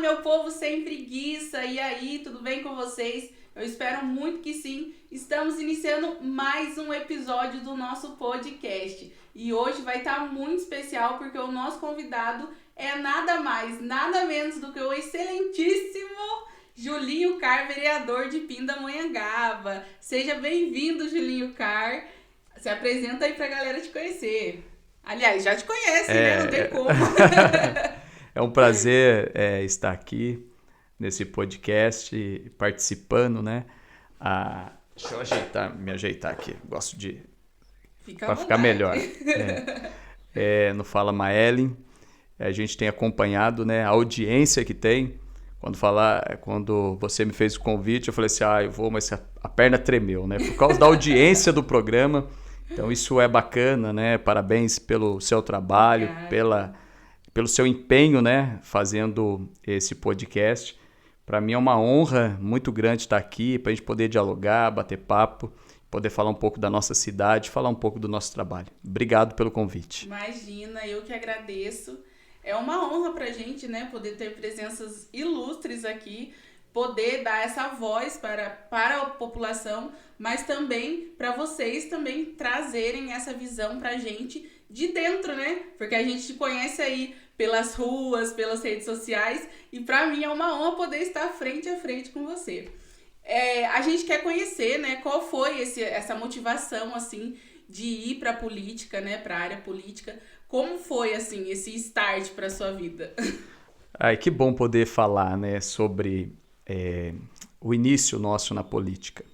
meu povo sem preguiça, e aí, tudo bem com vocês? Eu espero muito que sim. Estamos iniciando mais um episódio do nosso podcast e hoje vai estar muito especial porque o nosso convidado é nada mais, nada menos do que o excelentíssimo Julinho Car, vereador de Pindamonhangaba. Seja bem-vindo, Julinho Car. Se apresenta aí pra galera te conhecer. Aliás, já te conhecem, né? Não tem como. É um prazer estar aqui nesse podcast, participando, né? Deixa eu me ajeitar aqui. Gosto de... Fica à para ficar vontade. melhor. No Fala Maellen, a gente tem acompanhado, né, a audiência que tem. Quando você me fez o convite, eu falei assim, eu vou, mas a perna tremeu, né? Por causa da audiência do programa. Então isso é bacana, né? Parabéns pelo seu trabalho, pelo seu empenho, né? Fazendo esse podcast. Para mim é uma honra muito grande estar aqui, para a gente poder dialogar, bater papo, poder falar um pouco da nossa cidade, falar um pouco do nosso trabalho. Obrigado pelo convite. Imagina, eu que agradeço. É uma honra pra gente, né? Poder ter presenças ilustres aqui, poder dar essa voz para a população, mas também para vocês também trazerem essa visão pra gente de dentro, né? Porque a gente te conhece aí pelas ruas, pelas redes sociais, e pra mim é uma honra poder estar frente a frente com você. A gente quer conhecer, né, qual foi essa motivação, assim, de ir pra política, né, pra área política. Como foi, assim, esse start pra sua vida? Que bom poder falar, né, sobre o início nosso na política.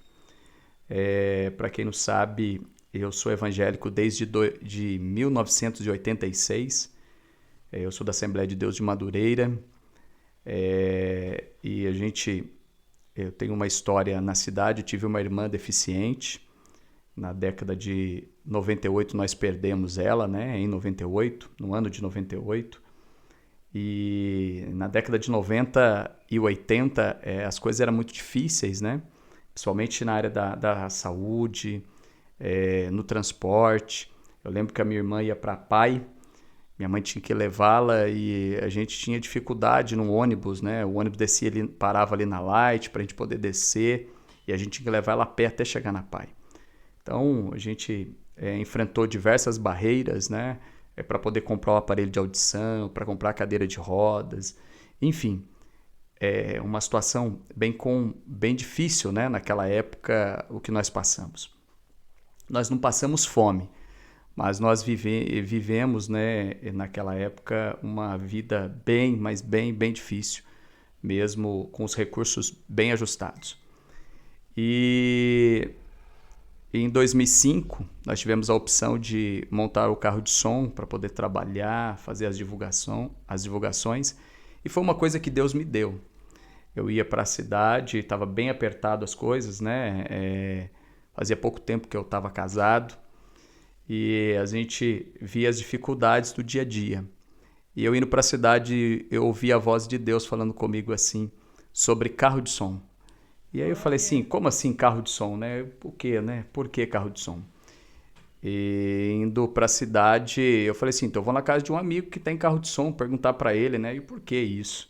Para quem não sabe, eu sou evangélico desde de 1986. Eu sou da Assembleia de Deus de Madureira. E eu tenho uma história na cidade. Eu tive uma irmã deficiente. Na década de 98 nós perdemos ela, né, em 98, no ano de 98. E na década de 90 e 80 as coisas eram muito difíceis, né? Principalmente na área da saúde, no transporte. Eu lembro que a minha irmã ia para Pai, minha mãe tinha que levá-la e a gente tinha dificuldade no ônibus, né? O ônibus descia ali, parava ali na Light para a gente poder descer e a gente tinha que levar ela a pé até chegar na Pai. Então a gente enfrentou diversas barreiras, né? Para poder comprar o aparelho de audição, para comprar a cadeira de rodas, enfim. Uma situação bem difícil, né? Naquela época, o que nós passamos. Nós não passamos fome, mas nós vivemos, né, naquela época, uma vida mas bem difícil, mesmo com os recursos bem ajustados. E em 2005, nós tivemos a opção de montar o carro de som para poder trabalhar, fazer as divulgações, e foi uma coisa que Deus me deu. Eu ia para a cidade, estava bem apertado as coisas, né? Fazia pouco tempo que eu estava casado e a gente via as dificuldades do dia a dia. E eu indo para a cidade, eu ouvi a voz de Deus falando comigo assim, sobre carro de som. E aí eu falei assim, como assim carro de som, né? Por quê, né? Por que carro de som? E indo para a cidade, eu falei assim, então eu vou na casa de um amigo que tem carro de som, perguntar para ele, né? E por que isso?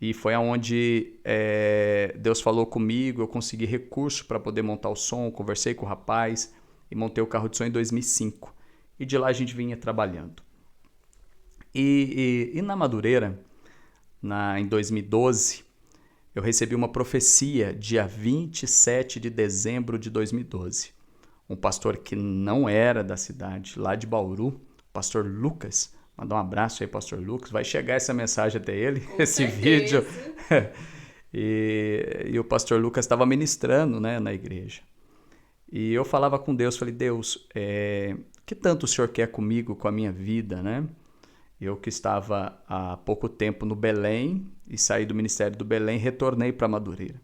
E foi aonde Deus falou comigo, eu consegui recurso para poder montar o som, conversei com o rapaz e montei o carro de som em 2005. E de lá a gente vinha trabalhando. E na Madureira, em 2012, eu recebi uma profecia dia 27 de dezembro de 2012. Um pastor que não era da cidade, lá de Bauru, pastor Lucas. Mandar um abraço aí, pastor Lucas. Vai chegar essa mensagem até ele, Com esse certeza. vídeo. E o pastor Lucas estava ministrando, né, na igreja. E eu falava com Deus, falei, Deus, que tanto o Senhor quer comigo, com a minha vida, né? Eu que estava há pouco tempo no Belém e saí do ministério do Belém, retornei para Madureira.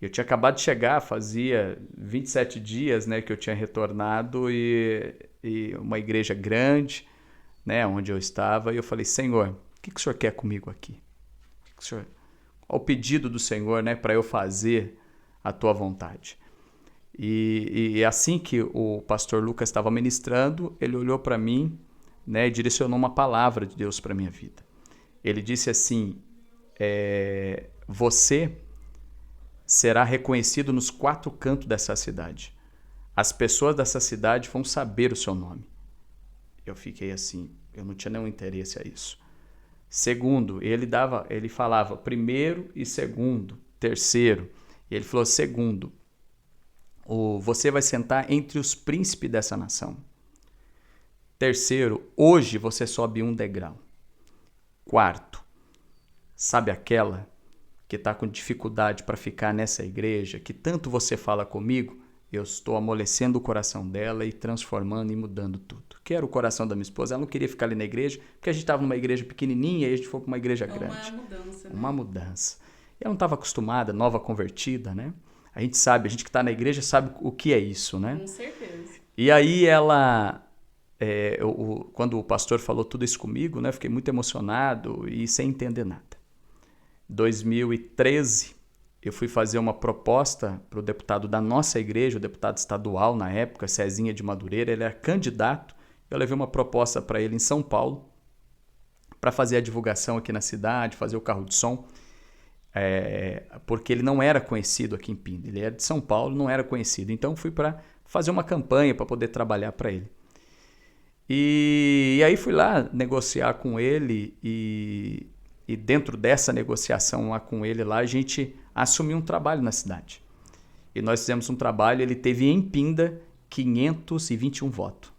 Eu tinha acabado de chegar, fazia 27 dias, né, que eu tinha retornado e uma igreja grande, né, onde eu estava, e eu falei, Senhor, o que o Senhor quer comigo aqui? Qual o pedido do Senhor, né, para eu fazer a tua vontade? E assim que o pastor Lucas estava ministrando, ele olhou para mim, né, e direcionou uma palavra de Deus para minha vida. Ele disse assim, você será reconhecido nos 4 cantos dessa cidade. As pessoas dessa cidade vão saber o seu nome. Eu fiquei assim, eu não tinha nenhum interesse a isso. Segundo, ele falava primeiro e segundo, terceiro. E ele falou segundo, você vai sentar entre os príncipes dessa nação. Terceiro, hoje você sobe um degrau. Quarto, sabe aquela que está com dificuldade para ficar nessa igreja, que tanto você fala comigo? Eu estou amolecendo o coração dela e transformando e mudando tudo. Que era o coração da minha esposa. Ela não queria ficar ali na igreja, porque a gente estava numa igreja pequenininha e a gente foi para uma igreja grande. Uma mudança, né? Uma mudança. E ela não estava acostumada, nova convertida, né? A gente sabe, a gente que está na igreja sabe o que é isso, né? Com certeza. E aí quando o pastor falou tudo isso comigo, né? Eu fiquei muito emocionado e sem entender nada. 2013, eu fui fazer uma proposta para o deputado da nossa igreja, o deputado estadual na época, Cezinha de Madureira, ele era candidato. Eu levei uma proposta para ele em São Paulo, para fazer a divulgação aqui na cidade, fazer o carro de som, porque ele não era conhecido aqui em Pinda. Ele era de São Paulo, não era conhecido. Então fui para fazer uma campanha para poder trabalhar para ele. E aí fui lá negociar com ele e dentro dessa negociação lá com ele, lá, a gente assumiu um trabalho na cidade. E nós fizemos um trabalho, ele teve em Pinda 521 votos.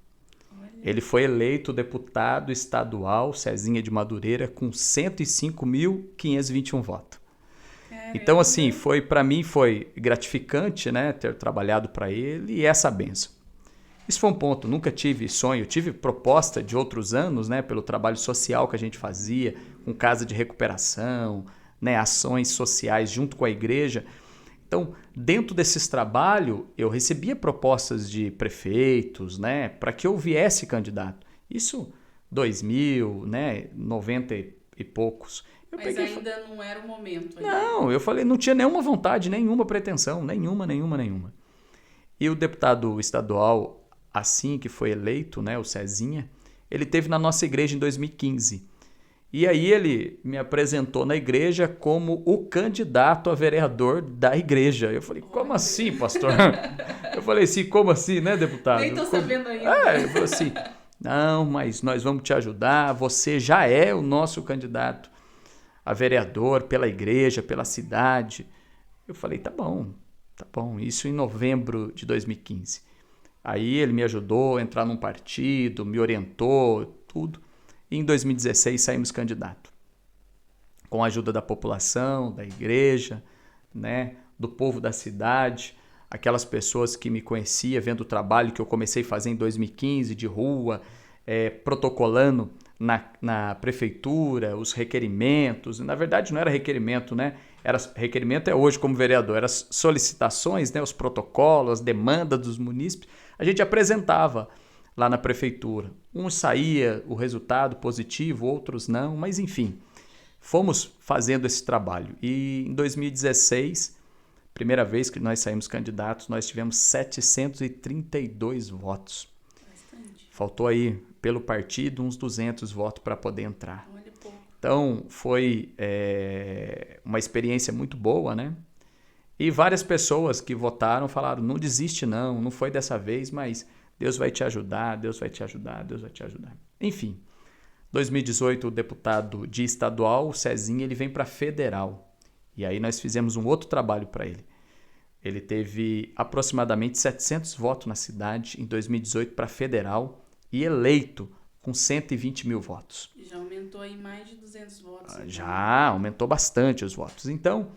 Ele foi eleito deputado estadual, Cezinha de Madureira, com 105.521 votos. Caramba. Então, assim, para mim foi gratificante, né, ter trabalhado para ele e essa bênção. Isso foi um ponto, nunca tive sonho, tive proposta de outros anos, né, pelo trabalho social que a gente fazia, com casa de recuperação, né, ações sociais junto com a igreja. Então, dentro desses trabalhos, eu recebia propostas de prefeitos, né, para que eu viesse candidato. Isso 2000, né, 90 e poucos. Mas ainda não era o momento. Ainda. Não, eu falei, não tinha nenhuma vontade, nenhuma pretensão, nenhuma. E o deputado estadual, assim que foi eleito, né, o Cezinha, ele teve na nossa igreja em 2015. E aí ele me apresentou na igreja como o candidato a vereador da igreja. Eu falei, como assim, pastor? Eu falei assim, como assim, né, deputado? Nem tô sabendo ainda. Ele falou assim, não, mas nós vamos te ajudar, você já é o nosso candidato a vereador pela igreja, pela cidade. Eu falei, tá bom. Isso em novembro de 2015. Aí ele me ajudou a entrar num partido, me orientou, tudo. E em 2016 saímos candidato. Com a ajuda da população, da igreja, né, do povo da cidade, aquelas pessoas que me conheciam, vendo o trabalho que eu comecei a fazer em 2015, de rua, protocolando na prefeitura, os requerimentos. Na verdade não era requerimento, né? Requerimento é hoje como vereador, eram solicitações, né, os protocolos, as demandas dos munícipes. A gente apresentava lá na prefeitura. Uns saía o resultado positivo, outros não, mas enfim, fomos fazendo esse trabalho. E em 2016, primeira vez que nós saímos candidatos, nós tivemos 732 votos. Bastante. Faltou aí, pelo partido, uns 200 votos para poder entrar. Olha, pô. Então, foi uma experiência muito boa, né? E várias pessoas que votaram falaram, não desiste não foi dessa vez, mas Deus vai te ajudar, Deus vai te ajudar. Enfim, 2018 o deputado de estadual, o Cezinha, ele vem para federal. E aí nós fizemos um outro trabalho para ele. Ele teve aproximadamente 700 votos na cidade em 2018 para federal e eleito com 120 mil votos. Já aumentou aí mais de 200 votos. Já aumentou bastante os votos. Então,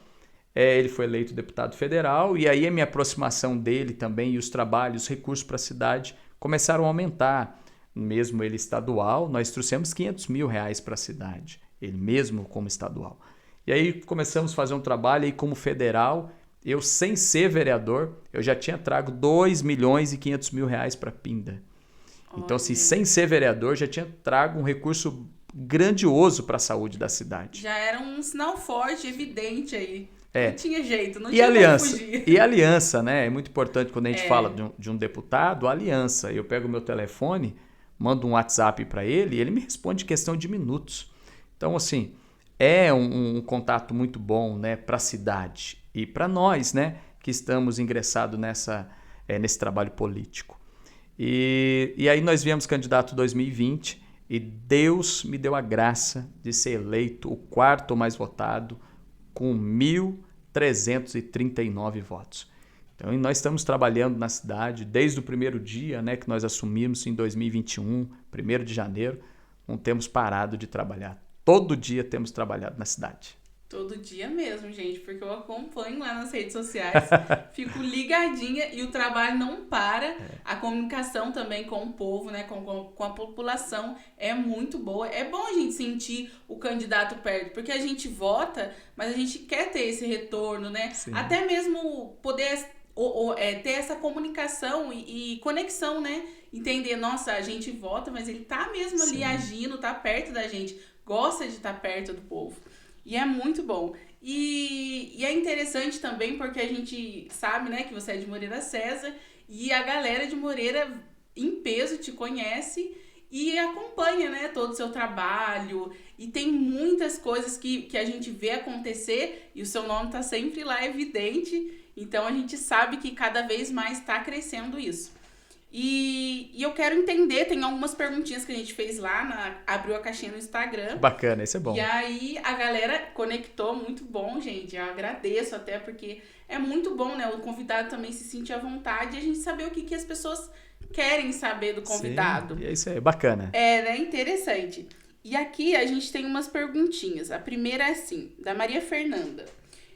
ele foi eleito deputado federal e aí a minha aproximação dele também e os trabalhos, os recursos para a cidade começaram a aumentar. Mesmo ele estadual, nós trouxemos R$500 mil para a cidade, ele mesmo como estadual. E aí começamos a fazer um trabalho aí como federal, eu sem ser vereador, eu já tinha trago R$2.500.000 para Pinda. Então, assim, sem ser vereador, já tinha trago um recurso grandioso para a saúde da cidade. Já era um sinal forte, evidente aí. Não tinha jeito, não e tinha aliança, como fugir. E aliança, né? É muito importante quando a gente fala de um deputado, a aliança. Eu pego o meu telefone, mando um WhatsApp para ele e ele me responde em questão de minutos. Então, assim, é um contato muito bom, né, para a cidade e para nós, né, que estamos ingressados nesse trabalho político. E aí nós viemos candidato 2020 e Deus me deu a graça de ser eleito o quarto mais votado com 1.339 votos. Então nós estamos trabalhando na cidade desde o primeiro dia, né, que nós assumimos em 2021, 1º de janeiro, não temos parado de trabalhar. Todo dia temos trabalhado na cidade. Todo dia mesmo, gente, porque eu acompanho lá nas redes sociais, fico ligadinha e o trabalho não para. A comunicação também com o povo, né, com a população é muito boa. É bom a gente sentir o candidato perto, porque a gente vota, mas a gente quer ter esse retorno, né? Sim. Até mesmo poder ter essa comunicação e conexão, né? Entender, nossa, a gente vota, mas ele tá mesmo ali agindo, tá perto da gente, gosta de estar perto do povo. E é muito bom. E é interessante também porque a gente sabe, né, que você é de Moreira César e a galera de Moreira em peso te conhece e acompanha, né, todo o seu trabalho. E tem muitas coisas que a gente vê acontecer e o seu nome tá sempre lá evidente. Então a gente sabe que cada vez mais está crescendo isso. E eu quero entender, tem algumas perguntinhas que a gente fez lá, abriu a caixinha no Instagram. Bacana, isso é bom. E aí a galera conectou, muito bom, gente. Eu agradeço até, porque é muito bom, né? O convidado também se sentir à vontade e a gente saber o que as pessoas querem saber do convidado. Sim, isso é bacana. É, né? Interessante. E aqui a gente tem umas perguntinhas. A primeira é assim, da Maria Fernanda.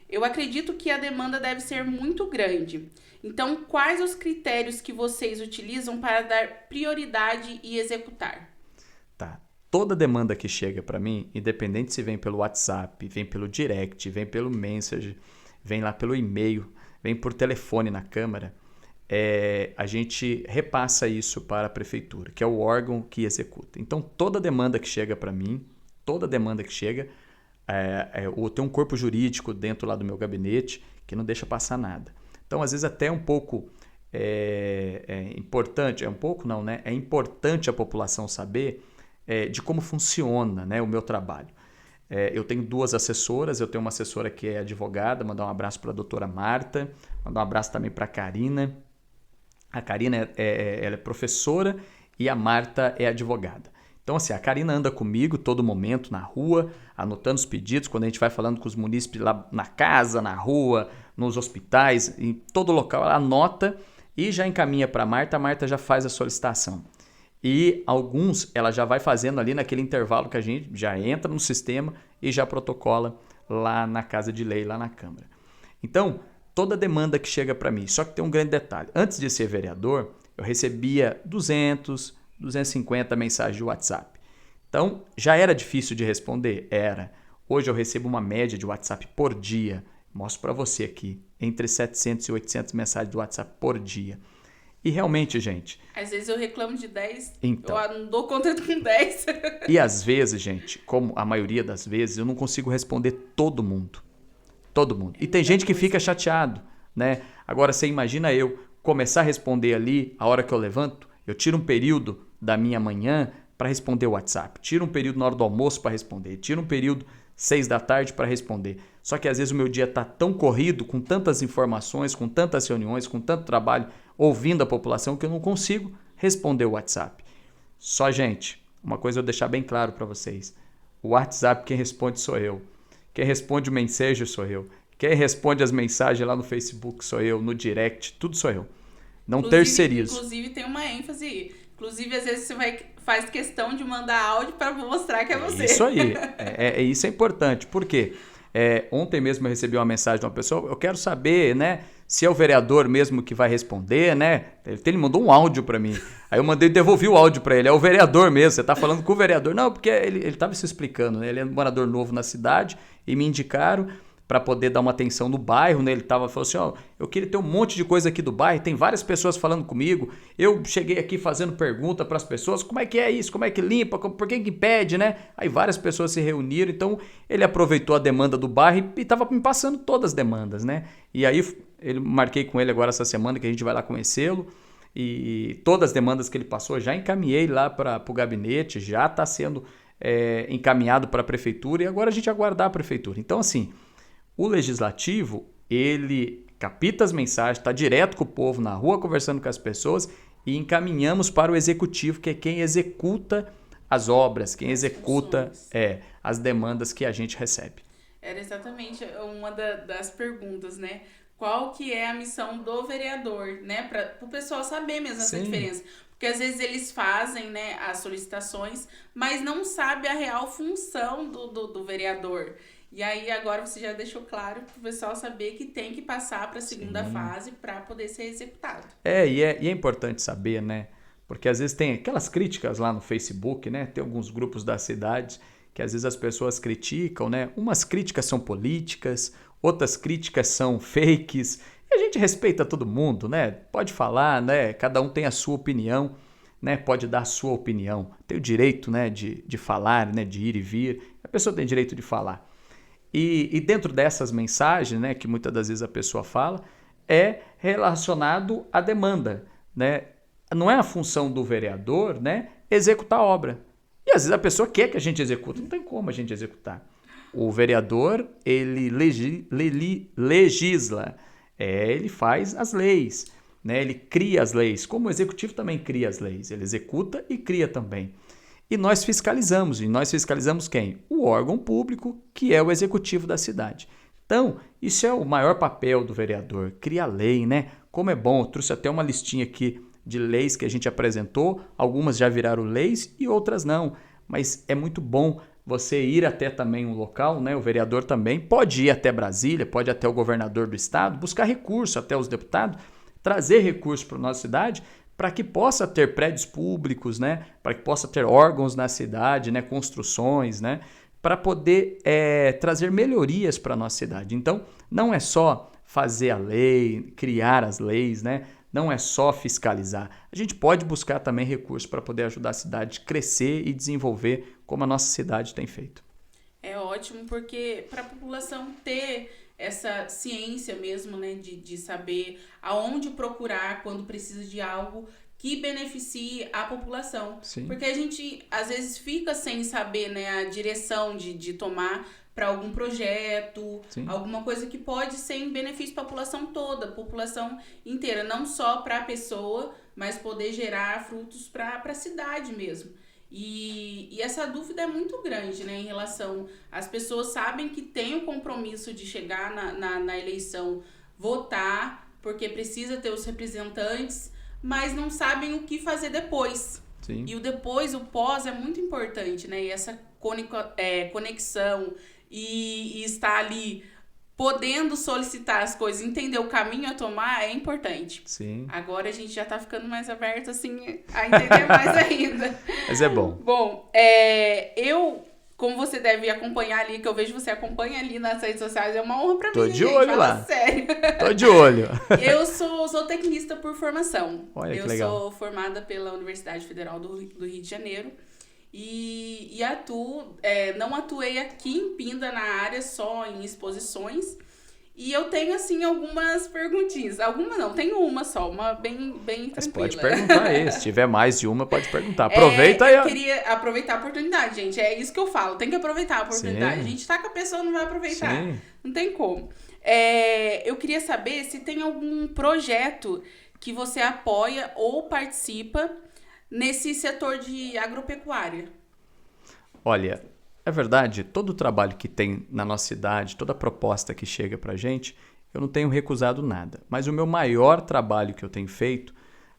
Eu acredito que a demanda deve ser muito grande. Então, quais os critérios que vocês utilizam para dar prioridade e executar? Tá. Toda demanda que chega para mim, independente se vem pelo WhatsApp, vem pelo direct, vem pelo Messenger, vem lá pelo e-mail, vem por telefone na Câmara, a gente repassa isso para a Prefeitura, que é o órgão que executa. Então, toda demanda que chega para mim, eu tenho um corpo jurídico dentro lá do meu gabinete que não deixa passar nada. Então, às vezes, até um pouco importante, é importante a população saber de como funciona, né, o meu trabalho. Eu tenho 2 assessoras, eu tenho uma assessora que é advogada, mandar um abraço para a doutora Marta, mandar um abraço também para a Karina. A Karina ela é professora e a Marta é advogada. Então, assim, a Karina anda comigo todo momento na rua, anotando os pedidos, quando a gente vai falando com os munícipes lá na casa, na rua, nos hospitais, em todo local, ela anota e já encaminha para a Marta já faz a solicitação. E alguns ela já vai fazendo ali naquele intervalo que a gente já entra no sistema e já protocola lá na Casa de Lei, lá na Câmara. Então, toda demanda que chega para mim, só que tem um grande detalhe. Antes de ser vereador, eu recebia 250 mensagens de WhatsApp. Então, já era difícil de responder? Era. Hoje eu recebo uma média de WhatsApp por dia. Mostro para você aqui, entre 700 e 800 mensagens de WhatsApp por dia. E realmente, gente... Às vezes eu reclamo de 10, então, eu não dou conta com 10. E às vezes, gente, como a maioria das vezes, eu não consigo responder todo mundo. Todo mundo. E tem gente que fica chateado, né? Agora, você imagina eu começar a responder ali, a hora que eu levanto, eu tiro um período da minha manhã para responder o WhatsApp, tiro um período na hora do almoço para responder, tiro um período 6 da tarde para responder. Só que às vezes o meu dia está tão corrido, com tantas informações, com tantas reuniões, com tanto trabalho, ouvindo a população, que eu não consigo responder o WhatsApp. Só, gente, uma coisa eu vou deixar bem claro para vocês. O WhatsApp quem responde sou eu. Quem responde o Messenger sou eu. Quem responde as mensagens lá no Facebook sou eu, no direct, tudo sou eu. Não terceirizo. Inclusive tem uma ênfase aí. Inclusive, às vezes você faz questão de mandar áudio para mostrar que é você. Isso aí. Isso é importante. Por quê? Ontem mesmo eu recebi uma mensagem de uma pessoa, eu quero saber, né, se é o vereador mesmo que vai responder, né? Ele mandou um áudio para mim. Aí eu devolvi o áudio para ele. É o vereador mesmo, você tá falando com o vereador. Não, porque ele estava se explicando, né? Ele é um morador novo na cidade e me indicaram para poder dar uma atenção no bairro, né? Ele falou assim, eu queria ter um monte de coisa aqui do bairro, tem várias pessoas falando comigo, eu cheguei aqui fazendo pergunta para as pessoas, como é que é isso, como é que limpa, por que impede, né? Aí várias pessoas se reuniram, então ele aproveitou a demanda do bairro e estava me passando todas as demandas, né? E aí marquei com ele agora essa semana que a gente vai lá conhecê-lo, e todas as demandas que ele passou já encaminhei lá para o gabinete, já está sendo encaminhado para a prefeitura e agora a gente aguardar a prefeitura. Então, assim, o legislativo, ele capta as mensagens, está direto com o povo na rua, conversando com as pessoas e encaminhamos para o executivo, que é quem executa as obras, quem executa as demandas que a gente recebe. Era exatamente uma das perguntas, né? Qual que é a missão do vereador, né? Para o pessoal saber mesmo essa diferença. Porque às vezes eles fazem, né, as solicitações, mas não sabe a real função do vereador. E aí agora você já deixou claro para o pessoal saber que tem que passar para a segunda fase para poder ser executado. E é importante saber, né? Porque às vezes tem aquelas críticas lá no Facebook, né? Tem alguns grupos da cidade que às vezes as pessoas criticam, né? Umas críticas são políticas, outras críticas são fakes. E a gente respeita todo mundo, né? Pode falar, né? Cada um tem a sua opinião, né? Pode dar a sua opinião. Tem o direito, né, de falar, né, de ir e vir. A pessoa tem direito de falar. E dentro dessas mensagens, né, que muitas das vezes a pessoa fala, é relacionado à demanda, né? Não é a função do vereador, né, executar a obra. E às vezes a pessoa quer que a gente execute, não tem como a gente executar. O vereador, ele legisla, ele faz as leis, né? Ele cria as leis, como o executivo também cria as leis, ele executa e cria também. E nós fiscalizamos quem? O órgão público, que é o executivo da cidade. Então, isso é o maior papel do vereador, criar lei, né? Como é bom, eu trouxe até uma listinha aqui de leis que a gente apresentou, algumas já viraram leis e outras não, mas é muito bom você ir até também um local, né? O vereador também pode ir até Brasília, pode ir até o governador do estado, buscar recurso até os deputados, trazer recurso para a nossa cidade, para que possa ter prédios públicos, né? Para que possa ter órgãos na cidade, né? Construções, né? Para poder trazer melhorias para a nossa cidade. Então, não é só fazer a lei, criar as leis, né? Não é só fiscalizar. A gente pode buscar também recursos para poder ajudar a cidade a crescer e desenvolver como a nossa cidade tem feito. É ótimo, porque para a população ter essa ciência mesmo, né, de saber aonde procurar quando precisa de algo que beneficie a população. Sim. Porque a gente, às vezes, fica sem saber, né, a direção de tomar para algum projeto, Sim. alguma coisa que pode ser em benefício para a população toda, a população inteira, não só para a pessoa, mas poder gerar frutos para a cidade mesmo. E essa dúvida é muito grande, né, em relação... As pessoas sabem que tem o compromisso de chegar na eleição, votar, porque precisa ter os representantes, mas não sabem o que fazer depois. Sim. E o depois, o pós, é muito importante, né? E essa conexão e estar ali podendo solicitar as coisas, entender o caminho a tomar é importante. Sim. Agora a gente já tá ficando mais aberto, assim, a entender mais ainda. Mas é bom. Bom, eu, como você deve acompanhar ali, que eu vejo você acompanha ali nas redes sociais, é uma honra pra mim, Tô de gente, olho fala lá. sério. Tô de olho. Eu sou zootecnista por formação. Olha que legal. Eu sou formada pela Universidade Federal do Rio de Janeiro. E atuo, não atuei aqui em Pinda na área, só em exposições. E eu tenho, assim, algumas perguntinhas. Alguma não, tenho uma só, uma bem tranquila. Mas pode perguntar aí. Se tiver mais de uma, pode perguntar. Aproveita aí. Eu queria aproveitar a oportunidade, gente. É isso que eu falo. Tem que aproveitar a oportunidade. Sim. A gente tá com a pessoa, não vai aproveitar. Sim. Não tem como. Eu queria saber se tem algum projeto que você apoia ou participa nesse setor de agropecuária. Olha, é verdade, todo o trabalho que tem na nossa cidade, toda a proposta que chega pra gente, eu não tenho recusado nada. Mas o meu maior trabalho que eu tenho feito,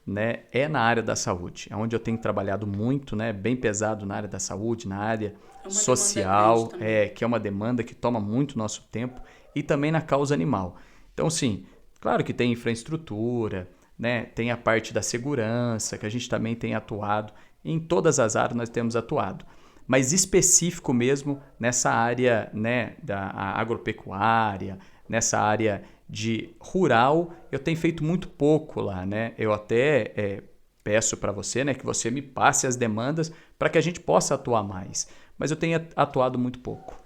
né, é na área da saúde, onde eu tenho trabalhado muito, né, bem pesado na área da saúde, na área social, que é uma demanda que toma muito nosso tempo, e também na causa animal. Então, sim, claro que tem infraestrutura, né, tem a parte da segurança, que a gente também tem atuado, em todas as áreas nós temos atuado. Mas específico mesmo nessa área, né, da agropecuária, nessa área de rural, eu tenho feito muito pouco lá, né? Eu até peço para você, né, que você me passe as demandas para que a gente possa atuar mais. Mas eu tenho atuado muito pouco.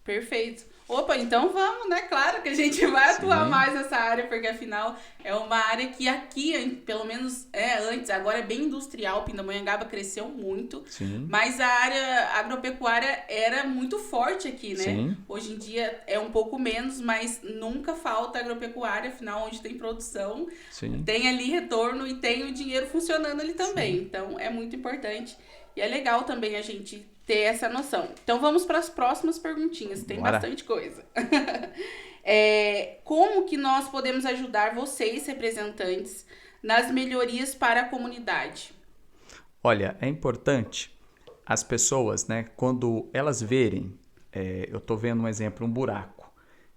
Perfeito. Opa, então vamos, né? Claro que a gente vai atuar Sim, mais nessa área, porque afinal é uma área que aqui, pelo menos antes, agora é bem industrial, Pindamonhangaba cresceu muito, sim, mas a área agropecuária era muito forte aqui, né? sim, Hoje em dia é um pouco menos, mas nunca falta agropecuária, afinal, onde tem produção, sim, tem ali retorno e tem o dinheiro funcionando ali também. sim. Então é muito importante. E é legal também a gente ter essa noção. Então vamos para as próximas perguntinhas, tem Bora. bastante coisa. Como que nós podemos ajudar vocês, representantes, nas melhorias para a comunidade? Olha, é importante as pessoas, né, quando elas verem, eu estou vendo um exemplo, um buraco,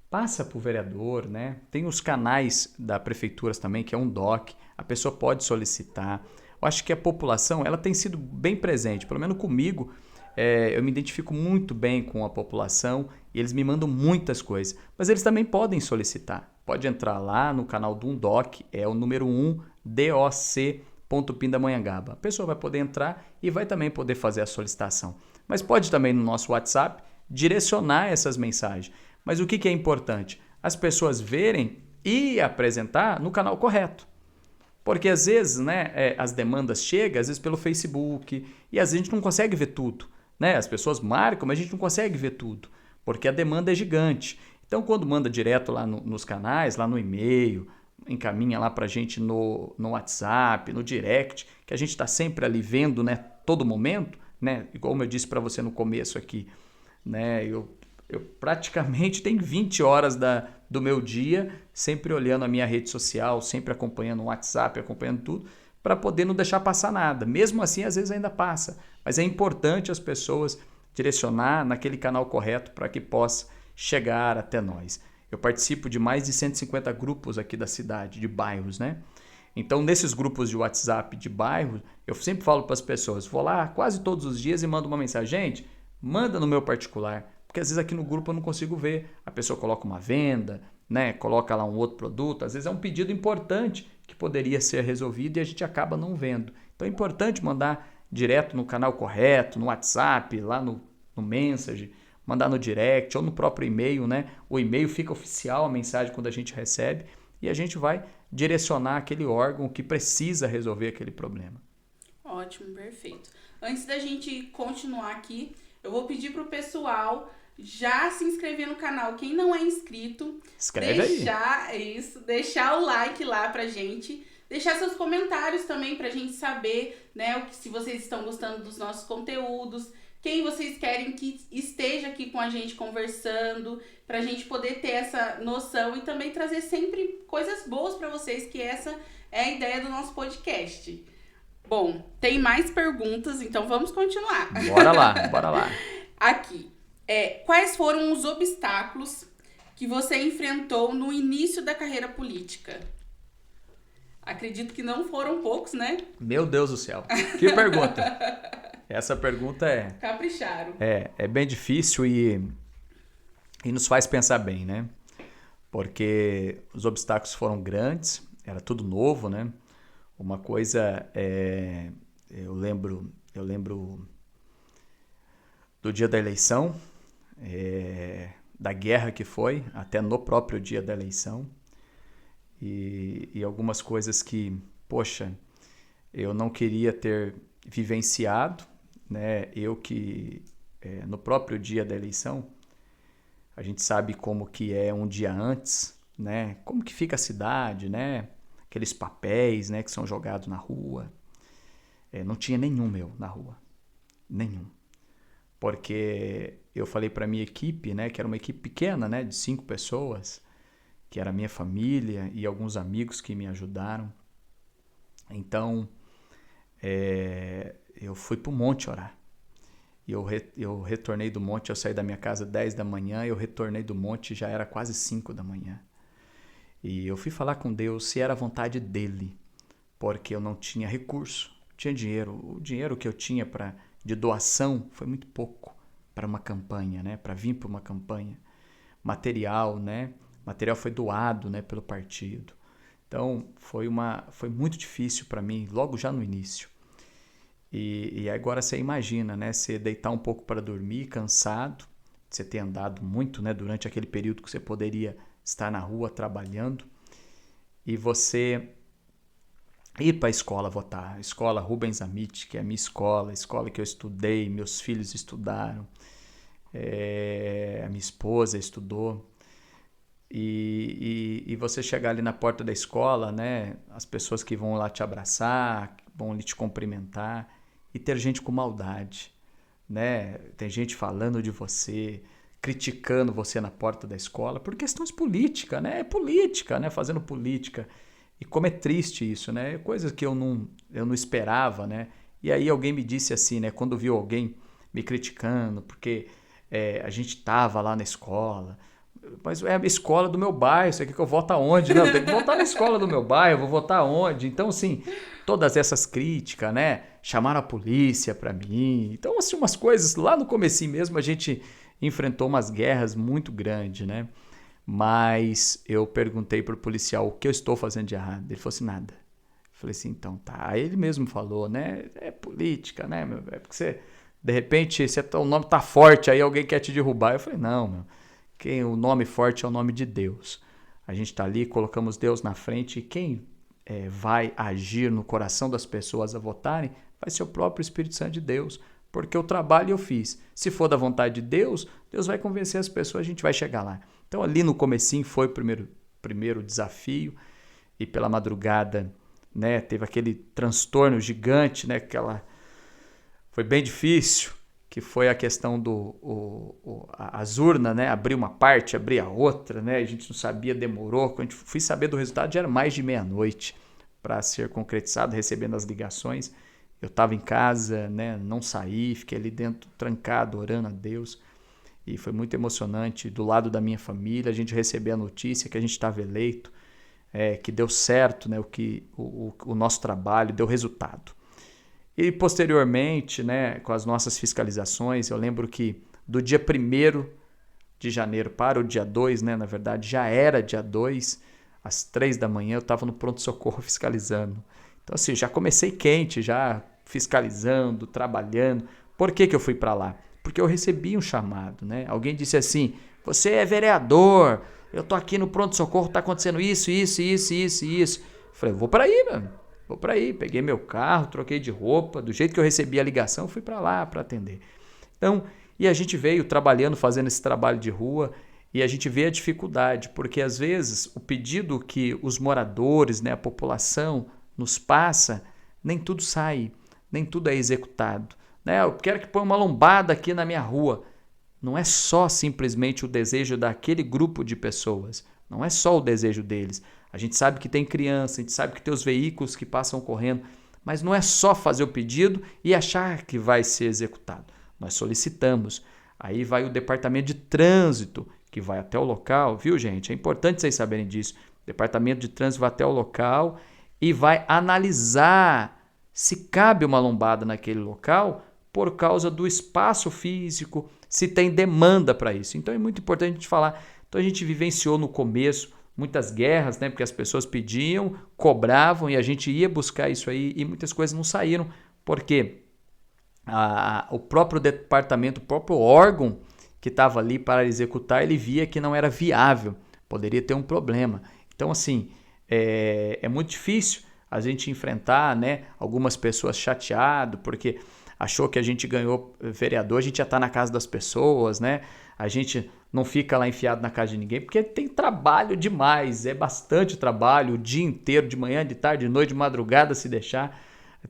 passa para o vereador, né? Tem os canais da prefeitura também, que é um DOC, a pessoa pode solicitar. Eu acho que a população, ela tem sido bem presente, pelo menos comigo, eu me identifico muito bem com a população e eles me mandam muitas coisas, mas eles também podem solicitar. Pode entrar lá no canal do UNDOC, é o número 1 doc.pindamonhangaba. A pessoa vai poder entrar e vai também poder fazer a solicitação. Mas pode também no nosso WhatsApp direcionar essas mensagens. Mas o que é importante? As pessoas verem e apresentar no canal correto. Porque às vezes, né, as demandas chegam, às vezes pelo Facebook, e às vezes a gente não consegue ver tudo. Né? As pessoas marcam, mas a gente não consegue ver tudo, porque a demanda é gigante. Então, quando manda direto lá nos canais, lá no e-mail, encaminha lá para a gente no WhatsApp, no direct, que a gente está sempre ali vendo, né, todo momento, né, igual eu disse para você no começo aqui, né, eu praticamente tenho 20 horas do meu dia sempre olhando a minha rede social, sempre acompanhando o WhatsApp, acompanhando tudo, para poder não deixar passar nada. Mesmo assim, às vezes ainda passa, mas é importante as pessoas direcionar naquele canal correto para que possa chegar até nós. Eu participo de mais de 150 grupos aqui da cidade, de bairros, né? Então, nesses grupos de WhatsApp de bairros, eu sempre falo para as pessoas, vou lá quase todos os dias e mando uma mensagem, gente, manda no meu particular, porque às vezes aqui no grupo eu não consigo ver. A pessoa coloca uma venda, né? Coloca lá um outro produto, às vezes é um pedido importante que poderia ser resolvido e a gente acaba não vendo. Então é importante mandar direto no canal correto, no WhatsApp, lá no Message, mandar no direct ou no próprio e-mail, né? O e-mail fica oficial a mensagem quando a gente recebe e a gente vai direcionar aquele órgão que precisa resolver aquele problema. Ótimo, perfeito. Antes da gente continuar aqui, eu vou pedir pro pessoal já se inscrever no canal. Quem não é inscrito, Escreve aí. deixar o like lá pra gente. Deixar seus comentários também pra gente saber, né, se vocês estão gostando dos nossos conteúdos, quem vocês querem que esteja aqui com a gente conversando, pra gente poder ter essa noção e também trazer sempre coisas boas pra vocês, que essa é a ideia do nosso podcast. Bom, tem mais perguntas, então vamos continuar. Bora lá, bora lá. Aqui, quais foram os obstáculos que você enfrentou no início da carreira política? Acredito que não foram poucos, né? Meu Deus do céu. Que pergunta. Essa pergunta Capricharam. é bem difícil e nos faz pensar bem, né? Porque os obstáculos foram grandes, era tudo novo, né? Uma coisa eu lembro do dia da eleição, da guerra que foi, até no próprio dia da eleição, e algumas coisas que, poxa, eu não queria ter vivenciado, né? Eu que no próprio dia da eleição, a gente sabe como que é um dia antes, né? Como que fica a cidade, né? Aqueles papéis, né, que são jogados na rua. Não tinha nenhum meu na rua. Nenhum. Porque eu falei para minha equipe, né, que era uma equipe pequena, né, de 5 pessoas, que era a minha família e alguns amigos que me ajudaram. Então, eu fui para o monte orar. Eu retornei do monte, eu saí da minha casa 10 da manhã, eu retornei do monte, já era quase 5 da manhã. E eu fui falar com Deus se era a vontade dele, porque eu não tinha recurso, tinha dinheiro. O dinheiro que eu tinha de doação foi muito pouco para uma campanha, né? Para vir para uma campanha. Material, né? Material foi doado, né, pelo partido. Então foi muito difícil para mim, logo já no início. E agora você imagina, né? Você deitar um pouco para dormir, cansado, você ter andado muito, né, durante aquele período que você poderia estar na rua trabalhando, e você ir para a escola votar. A escola Rubens Amit, que é a minha escola, a escola que eu estudei, meus filhos estudaram, a minha esposa estudou. E você chegar ali na porta da escola, né, as pessoas que vão lá te abraçar, vão ali te cumprimentar, e ter gente com maldade, né? Tem gente falando de você, criticando você na porta da escola por questões políticas, né? É política, né? Fazendo política. E como é triste isso, né? Coisas que eu não esperava, né? E aí alguém me disse assim, né? Quando viu alguém me criticando, porque a gente tava lá na escola, mas é a escola do meu bairro, você quer que eu vote aonde? Não, tem que votar na escola do meu bairro, vou votar aonde? Então, assim, todas essas críticas, né? Chamaram a polícia pra mim. Então, assim, umas coisas, lá no comecinho mesmo, a gente enfrentou umas guerras muito grandes, né? Mas eu perguntei pro policial o que eu estou fazendo de errado. Ele falou assim, nada. Eu falei assim, então tá. Aí ele mesmo falou, né? É política, né, meu? É porque você, de repente, o nome tá forte, aí alguém quer te derrubar. Eu falei, não, meu. O nome forte é o nome de Deus. A gente está ali, colocamos Deus na frente, e quem vai agir no coração das pessoas a votarem vai ser o próprio Espírito Santo de Deus, porque o trabalho eu fiz. Se for da vontade de Deus, Deus vai convencer as pessoas, a gente vai chegar lá. Então ali no comecinho foi o primeiro desafio, e pela madrugada, né, teve aquele transtorno gigante, né, foi bem difícil, que foi a questão as urnas, né? Abrir uma parte, abrir a outra, né? A gente não sabia, demorou. Quando a gente fui saber do resultado, já era mais de meia-noite para ser concretizado, recebendo as ligações. Eu estava em casa, né? Não saí, fiquei ali dentro, trancado, orando a Deus. E foi muito emocionante. Do lado da minha família, a gente recebeu a notícia que a gente estava eleito, que deu certo, né? O nosso trabalho deu resultado. E posteriormente, né, com as nossas fiscalizações, eu lembro que do dia 1º de janeiro para o dia 2, né, na verdade já era dia 2, às 3 da manhã eu estava no pronto-socorro fiscalizando. Então assim, já comecei quente, já fiscalizando, trabalhando. Por que eu fui para lá? Porque eu recebi um chamado, né? Alguém disse assim, você é vereador, eu tô aqui no pronto-socorro, tá acontecendo isso. Eu falei, vou para aí, mano. Vou para aí, peguei meu carro, troquei de roupa, do jeito que eu recebi a ligação, fui para lá para atender. Então, e a gente veio trabalhando, fazendo esse trabalho de rua, e a gente vê a dificuldade, porque às vezes o pedido que os moradores, né, a população nos passa, nem tudo sai, nem tudo é executado. Né? Eu quero que ponha uma lombada aqui na minha rua. Não é só simplesmente o desejo daquele grupo de pessoas, não é só o desejo deles. A gente sabe que tem criança, a gente sabe que tem os veículos que passam correndo, mas não é só fazer o pedido e achar que vai ser executado. Nós solicitamos. Aí vai o departamento de trânsito, que vai até o local, viu, gente? É importante vocês saberem disso. O departamento de trânsito vai até o local e vai analisar se cabe uma lombada naquele local por causa do espaço físico, se tem demanda para isso. Então é muito importante a gente falar. Então a gente vivenciou no começo muitas guerras, né? Porque as pessoas pediam, cobravam e a gente ia buscar isso aí e muitas coisas não saíram, porque o próprio departamento, o próprio órgão que estava ali para executar, ele via que não era viável, poderia ter um problema. Então, assim, é muito difícil a gente enfrentar, né, algumas pessoas chateadas, porque achou que a gente ganhou vereador, a gente já está na casa das pessoas, né? A gente não fica lá enfiado na casa de ninguém, porque tem trabalho demais, é bastante trabalho, o dia inteiro, de manhã, de tarde, de noite, de madrugada, se deixar,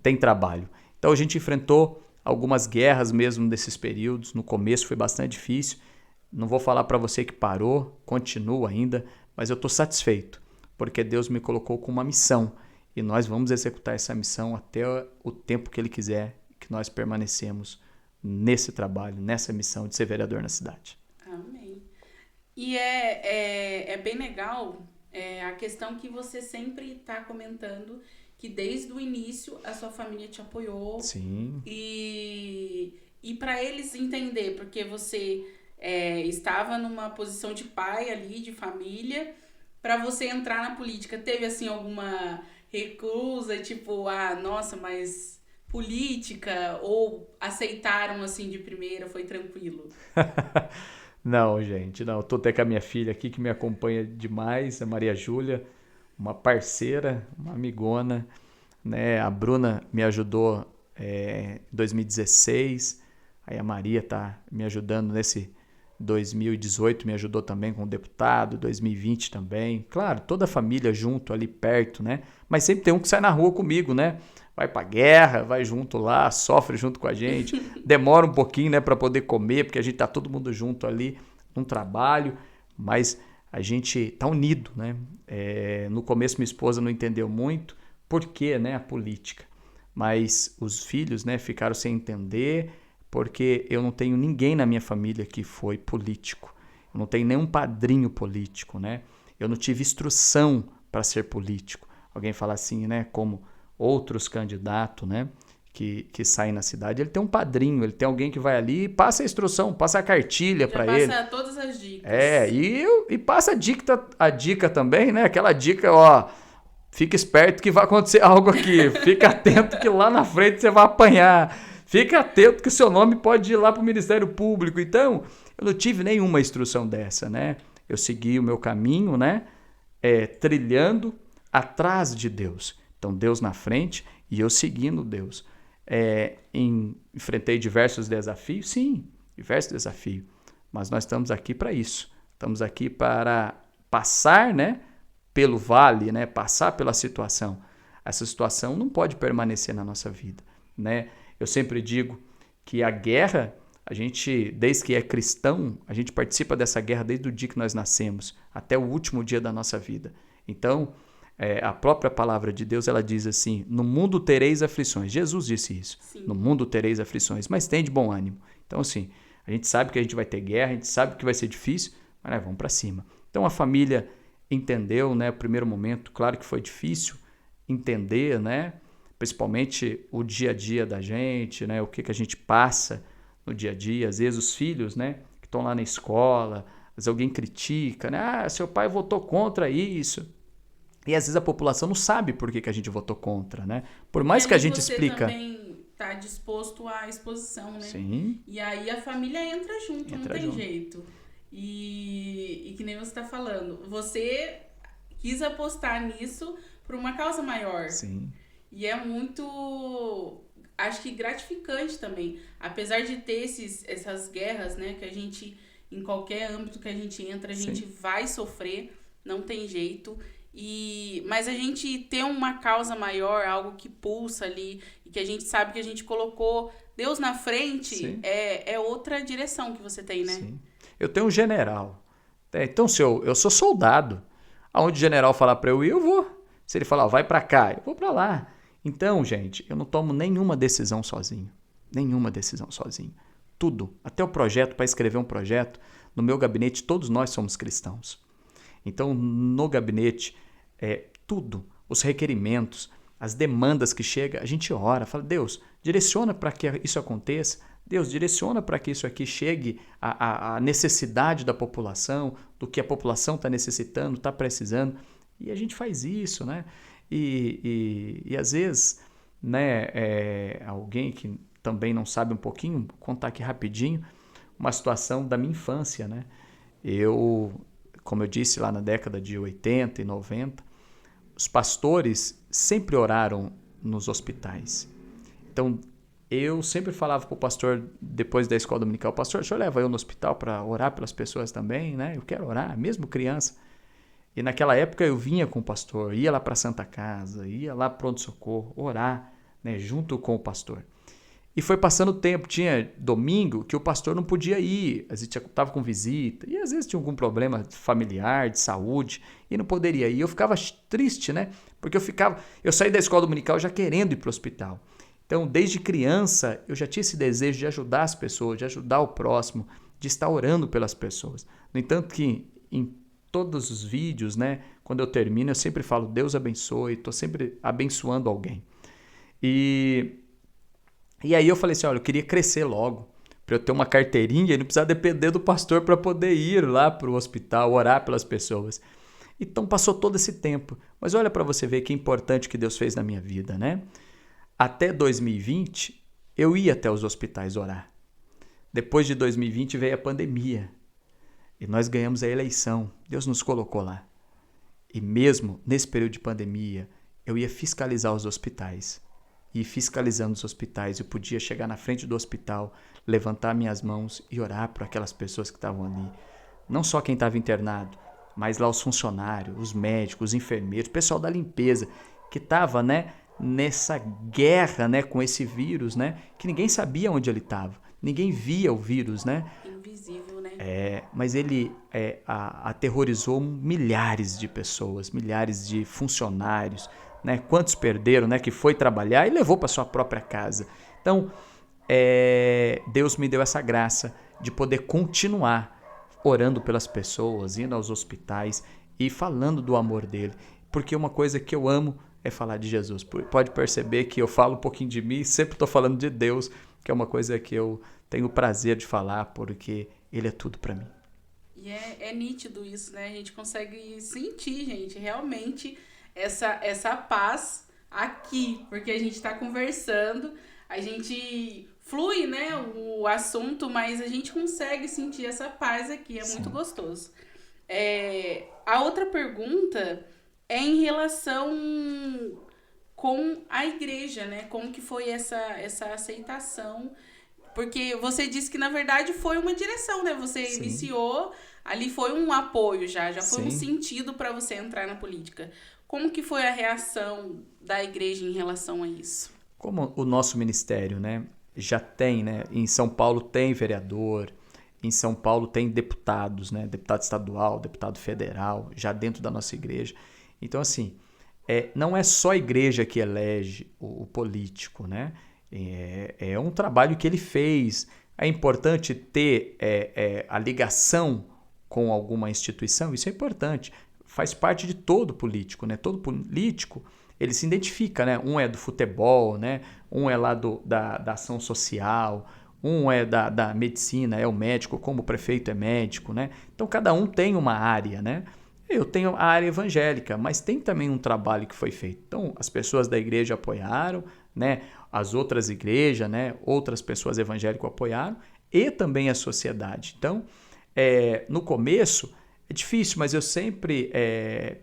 tem trabalho. Então a gente enfrentou algumas guerras mesmo nesses períodos, no começo foi bastante difícil, não vou falar para você que parou, continua ainda, mas eu estou satisfeito, porque Deus me colocou com uma missão, e nós vamos executar essa missão até o tempo que Ele quiser, que nós permanecemos nesse trabalho, nessa missão de ser vereador na cidade. Amém. E é bem legal a questão que você sempre está comentando, que desde o início a sua família te apoiou. Sim. E para eles entender, porque você estava numa posição de pai ali, de família, para você entrar na política, teve assim alguma recusa, tipo, nossa, mas política, ou aceitaram assim de primeira, foi tranquilo? Não, gente, não. Tô até com a minha filha aqui que me acompanha demais, a Maria Júlia, uma parceira, uma amigona, né? A Bruna me ajudou em 2016, aí a Maria tá me ajudando nesse 2018, me ajudou também com o deputado, 2020 também. Claro, toda a família junto ali perto, né? Mas sempre tem um que sai na rua comigo, né? Vai pra guerra, vai junto lá, sofre junto com a gente, demora um pouquinho, né, para poder comer, porque a gente tá todo mundo junto ali num trabalho, mas a gente tá unido, né? No começo minha esposa não entendeu muito por quê, né, a política, mas os filhos, né, ficaram sem entender, porque eu não tenho ninguém na minha família que foi político, eu não tenho nenhum padrinho político, né? Eu não tive instrução para ser político. Alguém fala assim, né, como outros candidatos, né, que saem na cidade, ele tem um padrinho, ele tem alguém que vai ali e passa a instrução, passa a cartilha para ele. Já passa todas as dicas. E passa a dica também, né, aquela dica, ó, fica esperto que vai acontecer algo aqui, fica atento que lá na frente você vai apanhar, fica atento que o seu nome pode ir lá para o Ministério Público. Então, eu não tive nenhuma instrução dessa, né, eu segui o meu caminho, né, trilhando atrás de Deus. Então, Deus na frente e eu seguindo Deus. Enfrentei diversos desafios? Sim, diversos desafios. Mas nós estamos aqui para isso. Estamos aqui para passar, né, pelo vale, né, passar pela situação. Essa situação não pode permanecer na nossa vida, né? Eu sempre digo que a guerra, a gente, desde que é cristão, a gente participa dessa guerra desde o dia que nós nascemos, até o último dia da nossa vida. Então, a própria palavra de Deus, ela diz assim, no mundo tereis aflições. Jesus disse isso. Sim. No mundo tereis aflições, mas tem de bom ânimo. Então, assim, a gente sabe que a gente vai ter guerra, a gente sabe que vai ser difícil, mas nós vamos para cima. Então, a família entendeu, né, o primeiro momento, claro que foi difícil entender, né, principalmente o dia a dia da gente, né, o que a gente passa no dia a dia. Às vezes os filhos, né, que estão lá na escola, às vezes alguém critica, né, seu pai votou contra isso. E às vezes a população não sabe por que a gente votou contra, né? Por mais que a gente explica. Você também está disposto à exposição, né? Sim. E aí a família entra junto, não tem junto. jeito. E que nem você está falando, você quis apostar nisso por uma causa maior. Sim. E é muito, acho que gratificante também. Apesar de ter essas guerras, né? Que a gente, em qualquer âmbito que a gente entra, a gente vai sofrer, não tem jeito. Mas a gente ter uma causa maior, algo que pulsa ali, e que a gente sabe que a gente colocou Deus na frente, é outra direção que você tem, né? Sim. Eu tenho um general. Então, se eu sou soldado, aonde o general falar para eu ir, eu vou. Se ele falar, vai para cá, eu vou para lá. Então, gente, eu não tomo nenhuma decisão sozinho. Nenhuma decisão sozinho. Tudo, até o projeto, para escrever um projeto, no meu gabinete, todos nós somos cristãos. Então, no gabinete, tudo, os requerimentos, as demandas que chegam, a gente ora, fala, Deus, direciona para que isso aconteça, Deus, direciona para que isso aqui chegue à necessidade da população, do que a população está necessitando, está precisando, e a gente faz isso, né? E às vezes, né, alguém que também não sabe um pouquinho, vou contar aqui rapidinho, uma situação da minha infância, né? Como eu disse, lá na década de 80 e 90, os pastores sempre oraram nos hospitais. Então, eu sempre falava para o pastor, depois da escola dominical, pastor, o senhor leva eu no hospital para orar pelas pessoas também, né? Eu quero orar, mesmo criança. E naquela época eu vinha com o pastor, ia lá para a Santa Casa, ia lá para o pronto-socorro, orar, né, junto com o pastor. E foi passando o tempo, tinha domingo que o pastor não podia ir, às vezes estava com visita, e às vezes tinha algum problema familiar, de saúde, e não poderia ir. Eu ficava triste, né? Porque eu saí da escola dominical já querendo ir para o hospital. Então, desde criança, eu já tinha esse desejo de ajudar as pessoas, de ajudar o próximo, de estar orando pelas pessoas. No entanto que em todos os vídeos, né, quando eu termino, eu sempre falo, Deus abençoe, estou sempre abençoando alguém. E aí eu falei assim, olha, eu queria crescer logo, para eu ter uma carteirinha e não precisar depender do pastor para poder ir lá para o hospital, orar pelas pessoas. Então passou todo esse tempo. Mas olha para você ver que importante que Deus fez na minha vida, né? Até 2020, eu ia até os hospitais orar. Depois de 2020 veio a pandemia. E nós ganhamos a eleição. Deus nos colocou lá. E mesmo nesse período de pandemia, eu ia fiscalizar os hospitais. E fiscalizando os hospitais, eu podia chegar na frente do hospital, levantar minhas mãos e orar por aquelas pessoas que estavam ali. Não só quem estava internado, mas lá os funcionários, os médicos, os enfermeiros, o pessoal da limpeza, que estava, né, nessa guerra, né, com esse vírus, né, que ninguém sabia onde ele estava. Ninguém via o vírus, né? Invisível, né? Mas ele aterrorizou milhares de pessoas, milhares de funcionários, né? Quantos perderam, né? Que foi trabalhar e levou para sua própria casa. Então, Deus me deu essa graça de poder continuar orando pelas pessoas, indo aos hospitais e falando do amor dele. Porque uma coisa que eu amo é falar de Jesus. Pode perceber que eu falo um pouquinho de mim, sempre estou falando de Deus, que é uma coisa que eu tenho o prazer de falar, porque ele é tudo para mim. E é nítido isso, né? A gente consegue sentir, gente, realmente essa paz aqui, porque a gente está conversando, a gente flui, né, o assunto, mas a gente consegue sentir essa paz aqui, Sim. muito gostoso. A outra pergunta é em relação com a igreja, né? Como que foi essa aceitação? Porque você disse que, na verdade, foi uma direção, né? Você Sim. iniciou, ali foi um apoio já foi Sim. um sentido para você entrar na política. Como que foi a reação da igreja em relação a isso? Como o nosso ministério, né, já tem, né, em São Paulo tem vereador, em São Paulo tem deputados, né, deputado estadual, deputado federal, já dentro da nossa igreja. Então, assim, não é só a igreja que elege o político, né? É um trabalho que ele fez. É importante ter a ligação com alguma instituição, isso é importante. Faz parte de todo político, né? Todo político, ele se identifica, né? Um é do futebol, né? Um é lá da ação social, um é da medicina, é o médico, como o prefeito é médico, né? Então, cada um tem uma área, né? Eu tenho a área evangélica, mas tem também um trabalho que foi feito. Então, as pessoas da igreja apoiaram, né? As outras igrejas, né? Outras pessoas evangélicas apoiaram e também a sociedade. Então, no começo, é difícil, mas eu sempre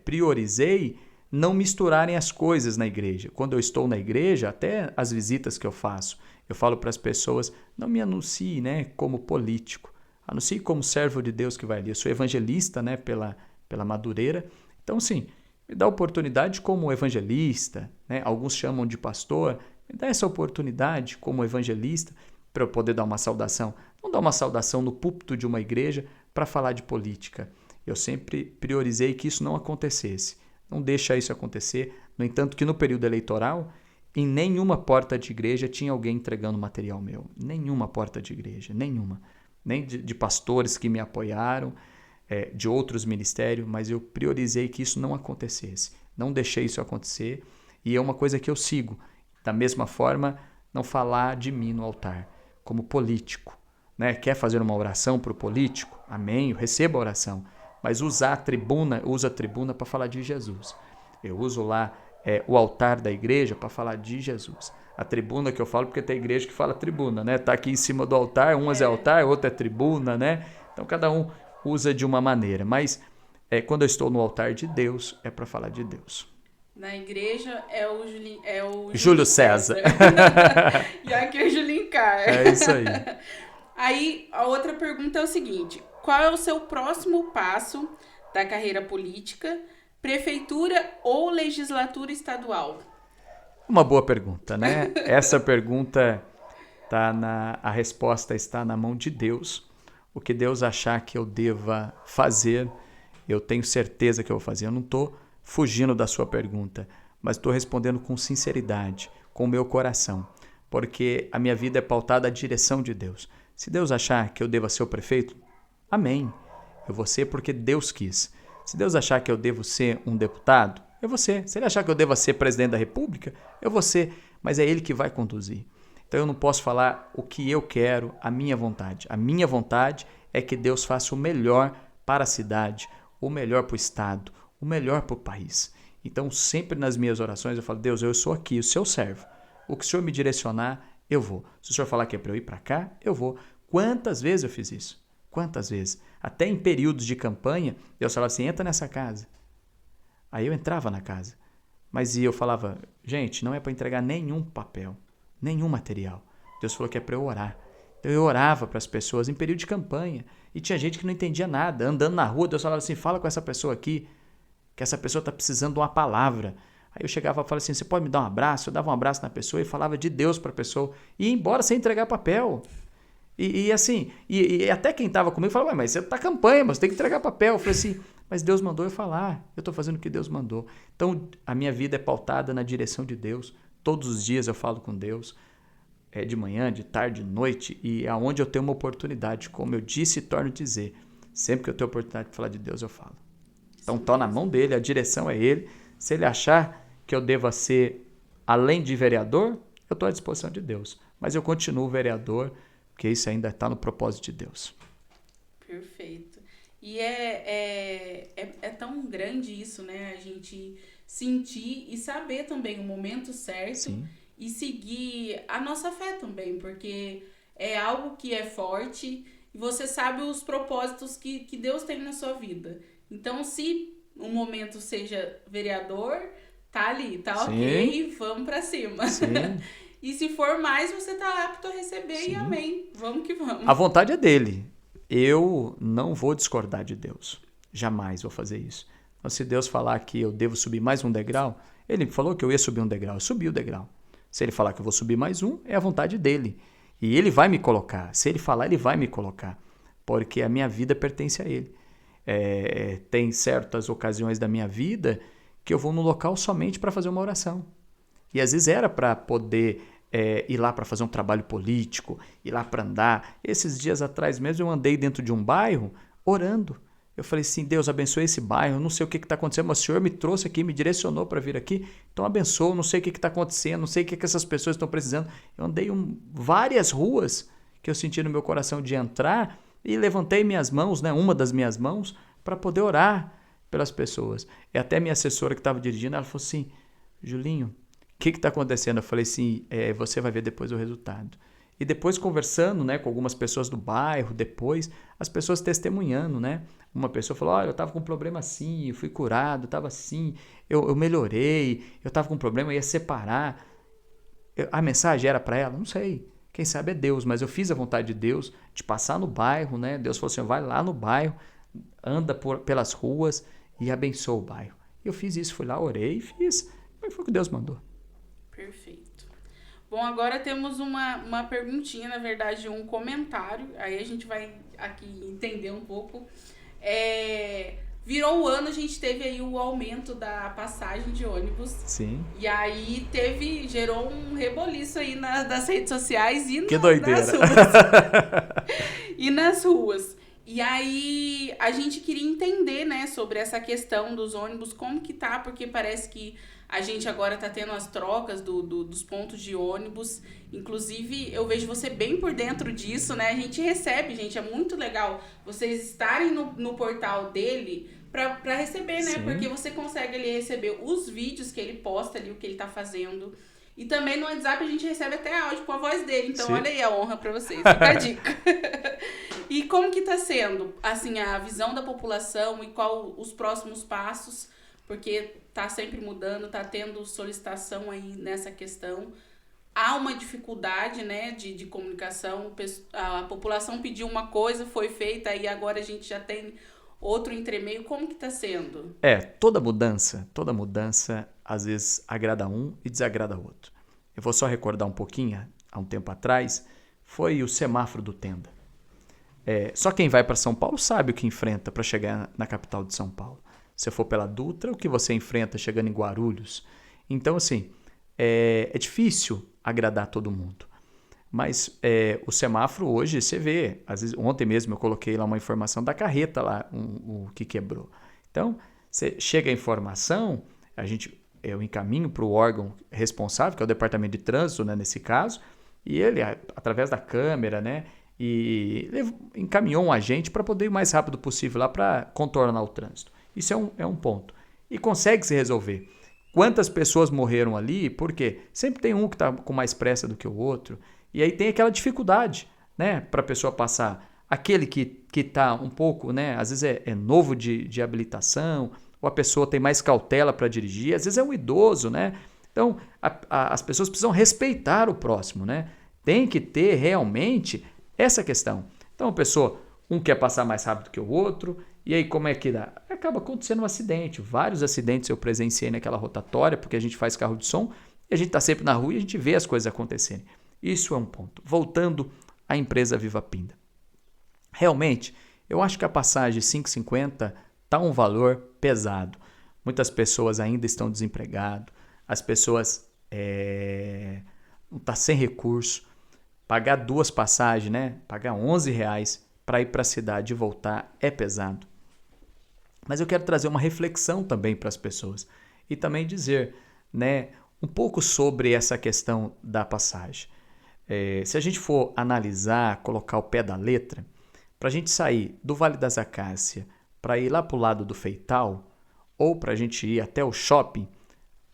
priorizei não misturarem as coisas na igreja. Quando eu estou na igreja, até as visitas que eu faço, eu falo para as pessoas, não me anuncie, né, como político. Anuncie como servo de Deus que vai ali. Eu sou evangelista, né, pela Madureira. Então, sim, me dá oportunidade como evangelista, né? Alguns chamam de pastor. Me dá essa oportunidade como evangelista para eu poder dar uma saudação. Não dar uma saudação no púlpito de uma igreja para falar de política. Eu sempre priorizei que isso não acontecesse. Não deixa isso acontecer. No entanto, que no período eleitoral, em nenhuma porta de igreja tinha alguém entregando material meu. Nenhuma porta de igreja, nenhuma. Nem de pastores que me apoiaram, de outros ministérios, mas eu priorizei que isso não acontecesse. Não deixei isso acontecer e é uma coisa que eu sigo. Da mesma forma, não falar de mim no altar, como político. Né? Quer fazer uma oração para o político? Amém, eu recebo a oração. Mas usa a tribuna para falar de Jesus. Eu uso lá o altar da igreja para falar de Jesus. A tribuna que eu falo, porque tem igreja que fala tribuna, né? Tá aqui em cima do altar, umas é altar, outra é tribuna, né? Então cada um usa de uma maneira, mas quando eu estou no altar de Deus, é para falar de Deus. Na igreja é o Júlio César. E aqui é o Julinho Carr. É isso aí. Aí, a outra pergunta é o seguinte: qual é o seu próximo passo da carreira política, prefeitura ou legislatura estadual? Uma boa pergunta, né? Essa pergunta a resposta está na mão de Deus. O que Deus achar que eu deva fazer, eu tenho certeza que eu vou fazer. Eu não estou fugindo da sua pergunta, mas estou respondendo com sinceridade, com o meu coração, porque a minha vida é pautada à direção de Deus. Se Deus achar que eu deva ser o prefeito, amém. Eu vou ser porque Deus quis. Se Deus achar que eu devo ser um deputado, eu vou ser. Se Ele achar que eu deva ser presidente da República, eu vou ser. Mas é Ele que vai conduzir. Então eu não posso falar o que eu quero, a minha vontade. A minha vontade é que Deus faça o melhor para a cidade, o melhor para o estado, o melhor para o país. Então sempre nas minhas orações eu falo, Deus, eu sou aqui, o seu servo. O que o Senhor me direcionar, eu vou. Se o Senhor falar que é para eu ir para cá, eu vou. Quantas vezes eu fiz isso? Quantas vezes? Até em períodos de campanha, Deus falava assim, entra nessa casa. Aí eu entrava na casa. Mas eu falava, gente, não é para entregar nenhum papel, nenhum material. Deus falou que é para eu orar. Então eu orava para as pessoas em período de campanha. E tinha gente que não entendia nada. Andando na rua, Deus falava assim, fala com essa pessoa aqui, que essa pessoa está precisando de uma palavra. Aí eu chegava e falava assim, você pode me dar um abraço? Eu dava um abraço na pessoa e falava de Deus para a pessoa. E ia embora sem entregar papel. E assim, até quem estava comigo falava, mas você está campanha, mas você tem que entregar papel. Eu falei assim, mas Deus mandou eu falar. Eu estou fazendo o que Deus mandou. Então, a minha vida é pautada na direção de Deus. Todos os dias eu falo com Deus. De manhã, de tarde, de noite. E aonde eu tenho uma oportunidade, como eu disse e torno a dizer, sempre que eu tenho oportunidade de falar de Deus, eu falo. Então, estou na mão dele, a direção é ele. Se ele achar que eu deva ser além de vereador, eu estou à disposição de Deus. Mas eu continuo vereador, porque isso ainda está no propósito de Deus. Perfeito. E é tão grande isso, né? A gente sentir e saber também o momento certo. Sim. E seguir a nossa fé também, porque é algo que é forte e você sabe os propósitos que Deus tem na sua vida. Então, se um momento seja vereador, tá ali, tá Sim. Ok, vamos pra cima. Sim. E se for mais, você tá apto a receber. Sim. E amém. Vamos que vamos. A vontade é dele. Eu não vou discordar de Deus. Jamais vou fazer isso. Então, se Deus falar que eu devo subir mais um degrau, ele falou que eu ia subir um degrau, eu subi o degrau. Se ele falar que eu vou subir mais um, é a vontade dele. E ele vai me colocar. Se ele falar, ele vai me colocar. Porque a minha vida pertence a ele. Tem certas ocasiões da minha vida que eu vou no local somente para fazer uma oração. E às vezes era para poder ir lá para fazer um trabalho político, ir lá para andar. Esses dias atrás mesmo eu andei dentro de um bairro orando. Eu falei assim, Deus abençoe esse bairro, eu não sei o que está acontecendo, mas o Senhor me trouxe aqui, me direcionou para vir aqui, então abençoa, não sei o que está acontecendo, não sei o que essas pessoas estão precisando. Eu andei várias ruas que eu senti no meu coração de entrar e levantei minhas mãos, né, uma das minhas mãos, para poder orar pelas pessoas. E até minha assessora que estava dirigindo, ela falou assim, Julinho, o que está acontecendo? Eu falei assim, você vai ver depois o resultado. E depois conversando, né, com algumas pessoas do bairro, depois, as pessoas testemunhando, né? Uma pessoa falou, olha, eu estava com um problema assim, eu fui curado, estava assim, eu melhorei, eu estava com um problema, eu ia separar. A mensagem era para ela? Não sei. Quem sabe é Deus, mas eu fiz a vontade de Deus, de passar no bairro, né? Deus falou assim, vai lá no bairro, anda pelas ruas e abençoa o bairro. Eu fiz isso, fui lá, orei e fiz. Foi o que Deus mandou. Perfeito. Bom, agora temos uma perguntinha, na verdade, um comentário. Aí a gente vai aqui entender um pouco. Virou o ano, a gente teve aí o aumento da passagem de ônibus. Sim. E aí gerou um reboliço aí nas redes sociais e nas ruas. E nas ruas. E aí a gente queria entender, né, sobre essa questão dos ônibus, como que tá, porque parece que a gente agora tá tendo as trocas dos pontos de ônibus. Inclusive, eu vejo você bem por dentro disso, né? A gente recebe, gente, é muito legal vocês estarem no portal dele pra receber, né? Sim. Porque você consegue ali receber os vídeos que ele posta ali, o que ele tá fazendo. E também no WhatsApp a gente recebe até áudio com a voz dele. Então, Sim. Olha aí a honra pra vocês, fica a dica. E como que tá sendo, assim, a visão da população e qual os próximos passos? Porque tá sempre mudando, tá tendo solicitação aí nessa questão. Há uma dificuldade, né, de comunicação. A população pediu uma coisa, foi feita, e agora a gente já tem outro entremeio. Como que tá sendo? Toda mudança, às vezes, agrada um e desagrada outro. Eu vou só recordar um pouquinho, há um tempo atrás, foi o semáforo do Tenda. Só quem vai para São Paulo sabe o que enfrenta para chegar na capital de São Paulo. Se for pela Dutra, o que você enfrenta chegando em Guarulhos. Então, assim, é difícil agradar todo mundo. Mas o semáforo hoje, você vê, às vezes, ontem mesmo eu coloquei lá uma informação da carreta lá, o que quebrou. Então, você chega a informação, eu encaminho para o órgão responsável, que é o Departamento de Trânsito, né, nesse caso, e ele, através da câmera, né, e encaminhou um agente para poder ir o mais rápido possível lá para contornar o trânsito. Isso é um ponto. E consegue se resolver. Quantas pessoas morreram ali? Porque sempre tem um que está com mais pressa do que o outro. E aí tem aquela dificuldade, né, para a pessoa passar. aquele que está um pouco, né, às vezes é novo de habilitação, ou a pessoa tem mais cautela para dirigir, às vezes é um idoso, né? Então, as pessoas precisam respeitar o próximo, né? Tem que ter realmente essa questão. Então, a pessoa, um quer passar mais rápido que o outro, e aí como é que dá? Acaba acontecendo um acidente. Vários acidentes eu presenciei naquela rotatória, porque a gente faz carro de som, e a gente está sempre na rua e a gente vê as coisas acontecerem. Isso é um ponto. Voltando à empresa Viva Pinda. Realmente, eu acho que a passagem 5,50 está um valor pesado. Muitas pessoas ainda estão desempregadas, as pessoas não estão sem recurso. Pagar 2 passagens, né? Pagar R$11 para ir para a cidade e voltar é pesado. Mas eu quero trazer uma reflexão também para as pessoas e também dizer, né, um pouco sobre essa questão da passagem. Se a gente for analisar, colocar o pé da letra, para a gente sair do Vale das Acácias para ir lá para o lado do Feital ou para a gente ir até o shopping,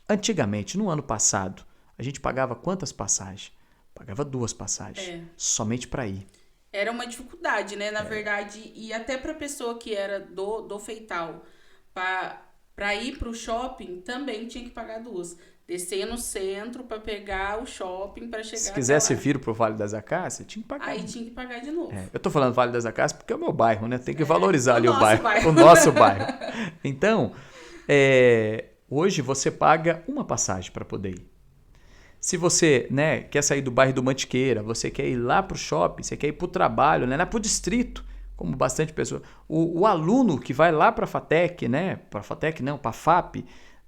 antigamente, no ano passado, a gente pagava quantas passagens? Pagava 2 passagens, somente para ir. Era uma dificuldade, né? Na verdade, e até para a pessoa que era do Feital, para ir para o shopping, também tinha que pagar 2. Descer no centro para pegar o shopping para chegar. Se quisesse vir para o Vale das Acácias, tinha que pagar. Aí tinha que pagar de novo. Eu estou falando Vale das Acácias porque é o meu bairro, né? Tem que valorizar ali o bairro. O nosso bairro. Então, hoje você paga uma passagem para poder ir. Se você, né, quer sair do bairro do Mantiqueira, você quer ir lá para o shopping, você quer ir para o trabalho, né, lá para o distrito, como bastante pessoa. O aluno que vai lá para a FATEC, né, para a FATEC não, para a FAP,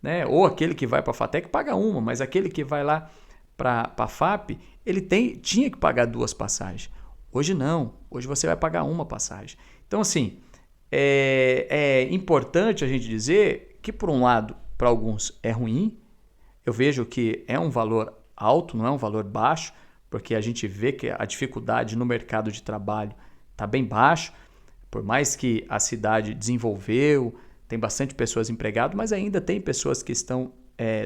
né, ou aquele que vai para a FATEC paga uma, mas aquele que vai lá para a FAP, ele tinha que pagar 2 passagens. Hoje não, hoje você vai pagar uma passagem. Então, assim, é importante a gente dizer que, por um lado, para alguns é ruim. Eu vejo que é um valor alto, não é um valor baixo, porque a gente vê que a dificuldade no mercado de trabalho está bem baixo. Por mais que a cidade desenvolveu, tem bastante pessoas empregadas, mas ainda tem pessoas que estão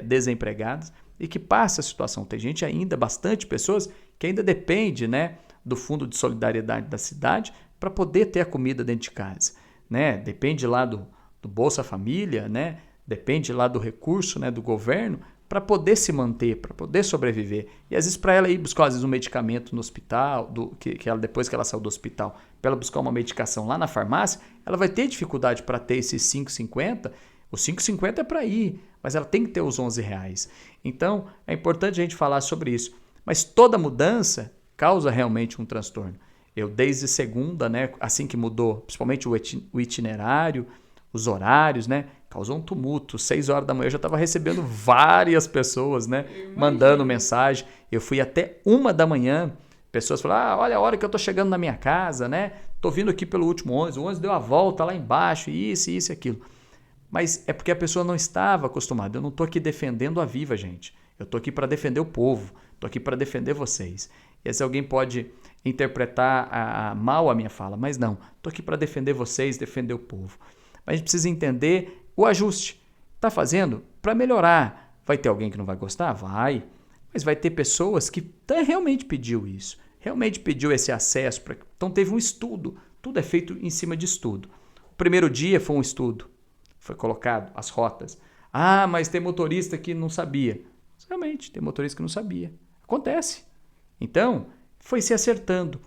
desempregadas e que passam a situação. Tem gente ainda, bastante pessoas, que ainda depende, né, do Fundo de Solidariedade da cidade para poder ter a comida dentro de casa. Né? Depende lá do Bolsa Família, né? Depende lá do recurso, né, do governo, para poder se manter, para poder sobreviver. E às vezes para ela ir buscar às vezes um medicamento no hospital, que ela, depois que ela saiu do hospital, para ela buscar uma medicação lá na farmácia, ela vai ter dificuldade para ter esses 5,50. Os 5,50 é para ir, mas ela tem que ter os R$11. Então é importante a gente falar sobre isso. Mas toda mudança causa realmente um transtorno. Eu desde segunda, né, assim que mudou, principalmente o itinerário, os horários, né? Causou um tumulto. 6 horas da manhã eu já estava recebendo várias pessoas, né? Mandando mensagem. Eu fui até 1 da manhã. Pessoas falaram, olha a hora que eu estou chegando na minha casa, né? Estou vindo aqui pelo último ônibus. O ônibus deu a volta lá embaixo, isso e aquilo. Mas é porque a pessoa não estava acostumada. Eu não estou aqui defendendo a Viva, gente. Eu estou aqui para defender o povo. Estou aqui para defender vocês. E se alguém pode interpretar mal a minha fala, mas não. Estou aqui para defender vocês, defender o povo. Mas a gente precisa entender o ajuste. Está fazendo para melhorar. Vai ter alguém que não vai gostar? Vai. Mas vai ter pessoas que realmente pediu isso. Realmente pediu esse acesso. Então teve um estudo. Tudo é feito em cima de estudo. O primeiro dia foi um estudo. Foi colocado as rotas. Ah, mas tem motorista que não sabia. Realmente, tem motorista que não sabia. Acontece. Então, foi se acertando.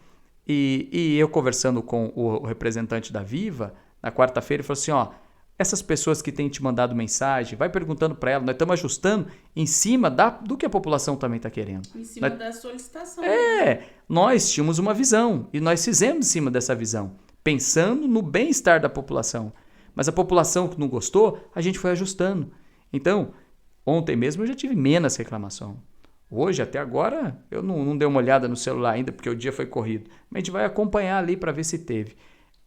E eu conversando com o representante da Viva, na quarta-feira, ele falou assim, essas pessoas que têm te mandado mensagem, vai perguntando para ela, nós estamos ajustando em cima do que a população também está querendo. Em cima da solicitação. Nós tínhamos uma visão e nós fizemos em cima dessa visão, pensando no bem-estar da população. Mas a população que não gostou, a gente foi ajustando. Então, ontem mesmo eu já tive menos reclamação. Hoje, até agora, eu não dei uma olhada no celular ainda, porque o dia foi corrido. Mas a gente vai acompanhar ali para ver se teve.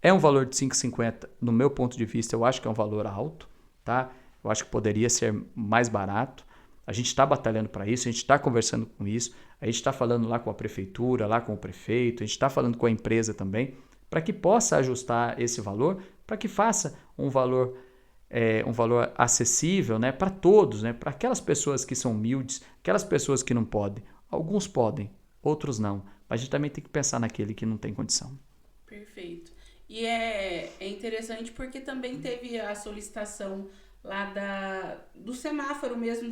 É um valor de 5,50, no meu ponto de vista, eu acho que é um valor alto, tá? Eu acho que poderia ser mais barato. A gente está batalhando para isso, a gente está conversando com isso, a gente está falando lá com a prefeitura, lá com o prefeito, a gente está falando com a empresa também, para que possa ajustar esse valor, para que faça um valor acessível, né, para todos, né, para aquelas pessoas que são humildes, aquelas pessoas que não podem. Alguns podem, outros não. Mas a gente também tem que pensar naquele que não tem condição. Perfeito. E é interessante porque também teve a solicitação lá do semáforo mesmo,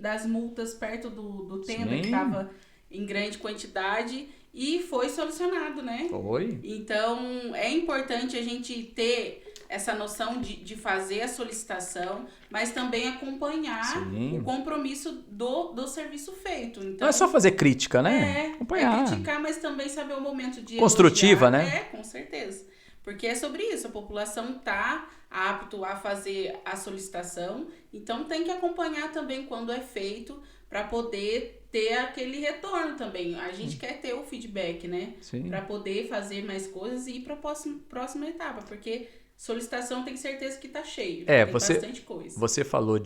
das multas perto do tenda, que estava em grande quantidade, e foi solucionado, né? Foi. Então, é importante a gente ter essa noção de fazer a solicitação, mas também acompanhar o compromisso do serviço feito. Então, não é só fazer crítica, né? Acompanhar. É criticar, mas também saber o momento de construtiva, elogiar. né? Com certeza. Porque é sobre isso, a população está apto a fazer a solicitação, então tem que acompanhar também quando é feito, para poder ter aquele retorno também. A gente quer ter o feedback, né? Para poder fazer mais coisas e ir para a próxima etapa, porque solicitação tem certeza que está cheio, tem bastante coisa. Você falou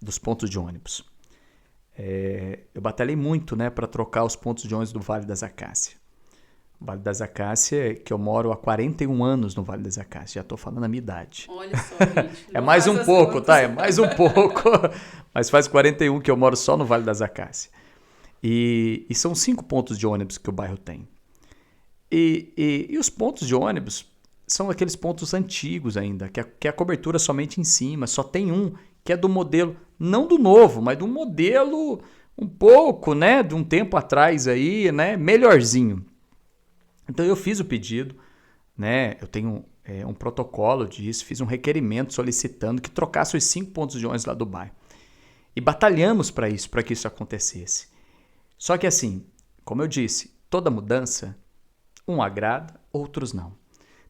dos pontos de ônibus. Eu batalhei muito, né, para trocar os pontos de ônibus do Vale das Acácias. O Vale das Acácias, que eu moro há 41 anos no Vale das Acácias. Já estou falando a minha idade. Olha só, gente. É mais um pouco, tá? É mais um pouco. Mas faz 41 que eu moro só no Vale das Acácias. E são 5 pontos de ônibus que o bairro tem. E os pontos de ônibus são aqueles pontos antigos ainda, que a cobertura somente em cima. Só tem um, que é do modelo, não do novo, mas do modelo um pouco, né? De um tempo atrás aí, né? Melhorzinho. Então eu fiz o pedido, né? Eu tenho um protocolo disso, fiz um requerimento solicitando que trocasse os 5 pontos de ônibus lá do bairro. E batalhamos para que isso acontecesse. Só que assim, como eu disse, toda mudança, um agrada, outros não.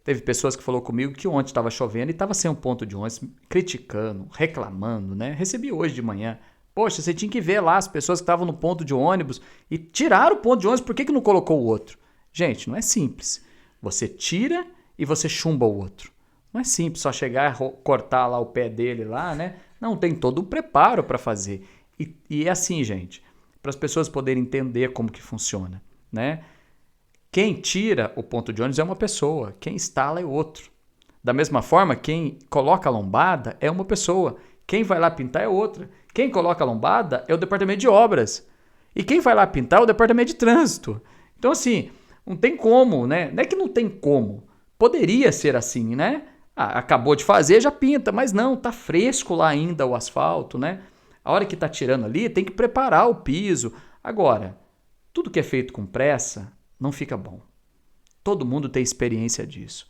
Teve pessoas que falou comigo que ontem estava chovendo e estava sem um ponto de ônibus, criticando, reclamando, né? Recebi hoje de manhã. Poxa, você tinha que ver lá as pessoas que estavam no ponto de ônibus e tiraram o ponto de ônibus, por que não colocou o outro? Gente, não é simples. Você tira e você chumba o outro. Não é simples só chegar e cortar lá o pé dele lá, né? Não, tem todo um preparo para fazer. E é assim, gente, para as pessoas poderem entender como que funciona, né? Quem tira o ponto de ônibus é uma pessoa, quem instala é outro. Da mesma forma, quem coloca a lombada é uma pessoa, quem vai lá pintar é outra. Quem coloca a lombada é o departamento de obras. E quem vai lá pintar é o departamento de trânsito. Então, assim, não tem como, né? Não é que não tem como. Poderia ser assim, né? Acabou de fazer, já pinta. Mas não, tá fresco lá ainda o asfalto, né? A hora que tá tirando ali, tem que preparar o piso. Agora, tudo que é feito com pressa não fica bom. Todo mundo tem experiência disso.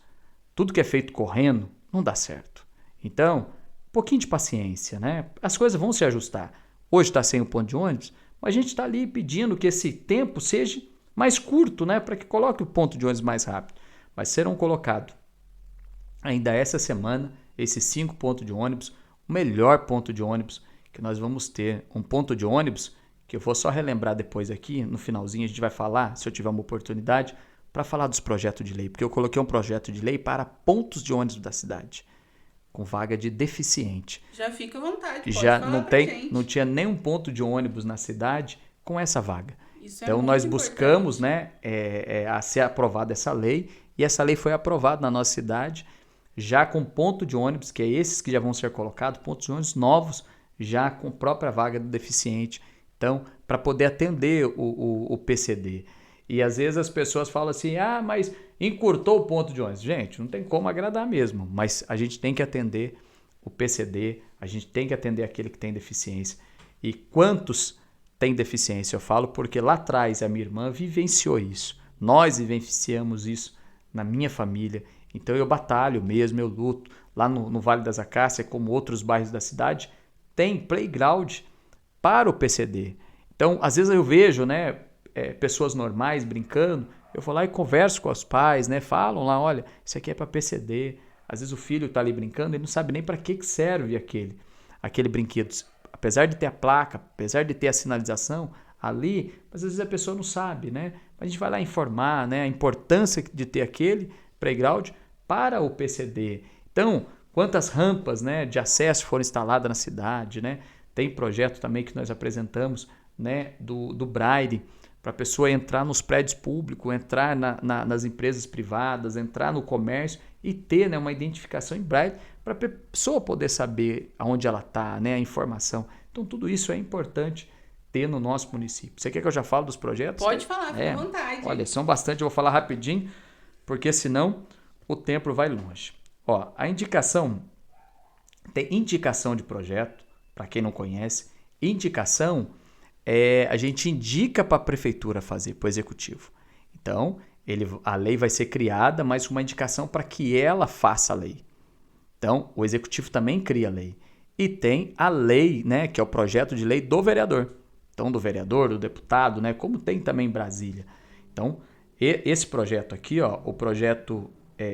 Tudo que é feito correndo não dá certo. Então, um pouquinho de paciência, né? As coisas vão se ajustar. Hoje está sem o ponto de ônibus, mas a gente está ali pedindo que esse tempo seja mais curto, né, para que coloque o ponto de ônibus mais rápido. Mas serão colocados ainda essa semana esses 5 pontos de ônibus, o melhor ponto de ônibus que nós vamos ter. Um ponto de ônibus que eu vou só relembrar depois aqui, no finalzinho a gente vai falar, se eu tiver uma oportunidade, para falar dos projetos de lei. Porque eu coloquei um projeto de lei para pontos de ônibus da cidade, com vaga de deficiente. Já fica à vontade, pode já falar pra gente. Não tinha nenhum ponto de ônibus na cidade com essa vaga. Isso então, nós buscamos, né, a ser aprovada essa lei, e essa lei foi aprovada na nossa cidade, já com ponto de ônibus, que é esses que já vão ser colocados, pontos de ônibus novos, já com própria vaga do deficiente. Então, para poder atender o PCD. E às vezes as pessoas falam assim, mas encurtou o ponto de ônibus. Gente, não tem como agradar mesmo, mas a gente tem que atender o PCD, a gente tem que atender aquele que tem deficiência. E quantos têm deficiência? Eu falo porque lá atrás a minha irmã vivenciou isso. Nós vivenciamos isso na minha família. Então eu batalho mesmo, eu luto. Lá no Vale das Acácias, como outros bairros da cidade, tem playground para o PCD. Então, às vezes eu vejo, né, pessoas normais brincando, eu vou lá e converso com os pais, né, falam lá, olha, isso aqui é para PCD. Às vezes o filho está ali brincando, ele não sabe nem para que serve aquele brinquedo. Apesar de ter a placa, apesar de ter a sinalização ali, mas às vezes a pessoa não sabe, né? A gente vai lá informar, né, a importância de ter aquele playground para o PCD. Então, quantas rampas, né, de acesso foram instaladas na cidade, né? Tem projeto também que nós apresentamos, né, do Braille, para a pessoa entrar nos prédios públicos, entrar nas empresas privadas, entrar no comércio e ter, né, uma identificação em Braille para a pessoa poder saber aonde ela está, né, a informação. Então, tudo isso é importante ter no nosso município. Você quer que eu já fale dos projetos? Pode falar, fica à vontade. Olha, são bastante, eu vou falar rapidinho. porque senão o tempo vai longe. Ó, a indicação, tem indicação de projeto, para quem não conhece. Indicação a gente indica para a prefeitura fazer, para o executivo. Então, a lei vai ser criada, mas uma indicação para que ela faça a lei. Então, o executivo também cria a lei. E tem a lei, né, que é o projeto de lei do vereador. Então, do vereador, do deputado, né, como tem também em Brasília. Então, esse projeto aqui, ó, o projeto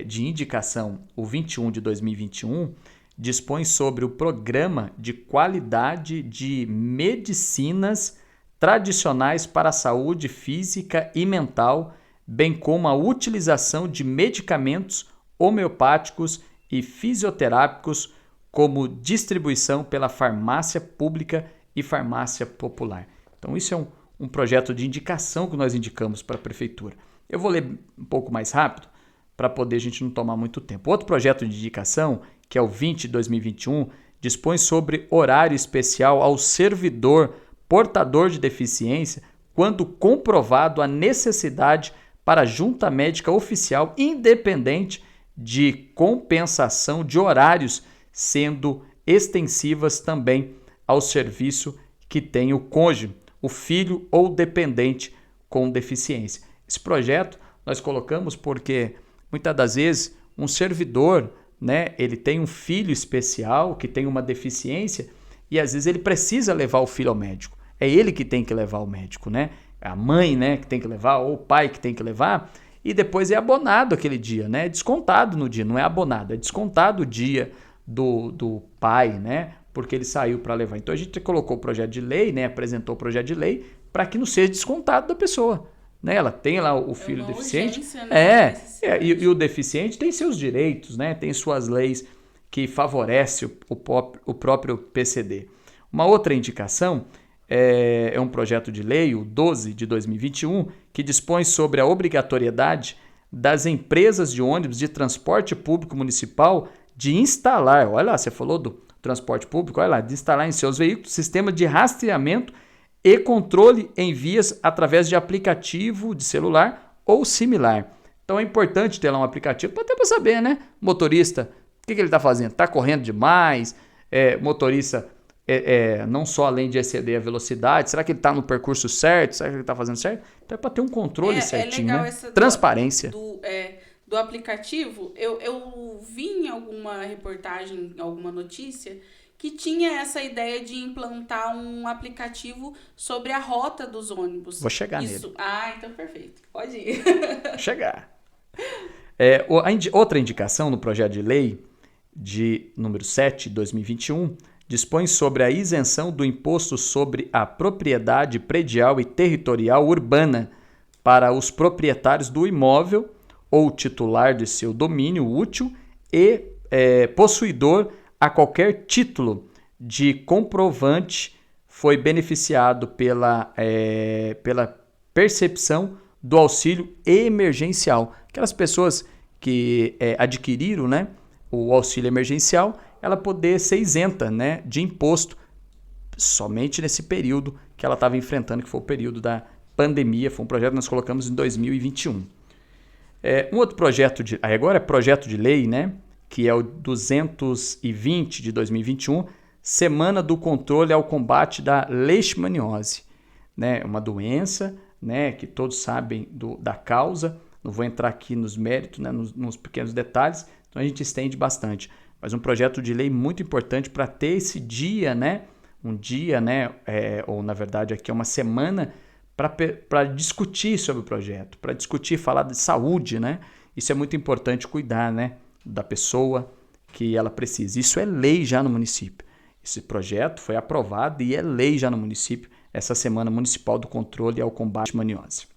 de indicação, o 21 de 2021, dispõe sobre o programa de qualidade de medicinas tradicionais para a saúde física e mental, bem como a utilização de medicamentos homeopáticos e fisioterápicos como distribuição pela farmácia pública e farmácia popular. Então, isso é um projeto de indicação que nós indicamos para a prefeitura. Eu vou ler um pouco mais rápido para poder a gente não tomar muito tempo. Outro projeto de indicação, que é o 20 de 2021, dispõe sobre horário especial ao servidor portador de deficiência quando comprovado a necessidade para a junta médica oficial independente de compensação de horários, sendo extensivas também ao serviço que tem o cônjuge, o filho ou dependente com deficiência. Esse projeto nós colocamos porque muitas das vezes um servidor, né, ele tem um filho especial que tem uma deficiência e às vezes ele precisa levar o filho ao médico. É ele que tem que levar ao médico, né? A mãe, né, que tem que levar, ou o pai que tem que levar, e depois é abonado aquele dia, né? É descontado no dia, não é abonado, é descontado o dia do pai, né? Porque ele saiu para levar. Então a gente colocou o projeto de lei, né? Apresentou o projeto de lei para que não seja descontado da pessoa. Né? Ela tem lá o filho deficiente. Urgência, né? E o deficiente tem seus direitos, né? Tem suas leis que favorecem o próprio PCD. Uma outra indicação é um projeto de lei, o 12 de 2021, que dispõe sobre a obrigatoriedade das empresas de ônibus de transporte público municipal de instalar, olha lá, você falou do transporte público, olha lá, de instalar em seus veículos sistema de rastreamento e controle em vias através de aplicativo de celular ou similar. Então é importante ter lá um aplicativo até para saber, né? Motorista, o que ele está fazendo? Está correndo demais? Motorista, não só além de exceder a velocidade, será que ele está no percurso certo? Será que ele está fazendo certo? Então é para ter um controle certinho, legal, né? essa Transparência. Do aplicativo, eu vi em alguma reportagem, alguma notícia, que tinha essa ideia de implantar um aplicativo sobre a rota dos ônibus. Vou chegar nele. Ah, então perfeito. Pode ir. Chegar. Outra indicação no projeto de lei de número 7 de 2021 dispõe sobre a isenção do imposto sobre a propriedade predial e territorial urbana para os proprietários do imóvel ou titular de seu domínio útil e possuidor a qualquer título de comprovante foi beneficiado pela percepção do auxílio emergencial. Aquelas pessoas que adquiriram, né, o auxílio emergencial, ela poder ser isenta, né, de imposto somente nesse período que ela estava enfrentando, que foi o período da pandemia. Foi um projeto que nós colocamos em 2021. Um outro projeto agora é projeto de lei, né, que é o 220 de 2021, Semana do Controle ao Combate da Leishmaniose, né? Uma doença, né, que todos sabem da causa, não vou entrar aqui nos méritos, né, nos pequenos detalhes, então a gente estende bastante. Mas um projeto de lei muito importante para ter esse dia, né, um dia, né, ou na verdade aqui é uma semana para discutir sobre o projeto, para discutir, falar de saúde, né? Isso é muito importante cuidar, né, da pessoa que ela precisa. Isso é lei já no município. Esse projeto foi aprovado e é lei já no município, essa Semana Municipal do Controle ao Combate à Leishmaniose.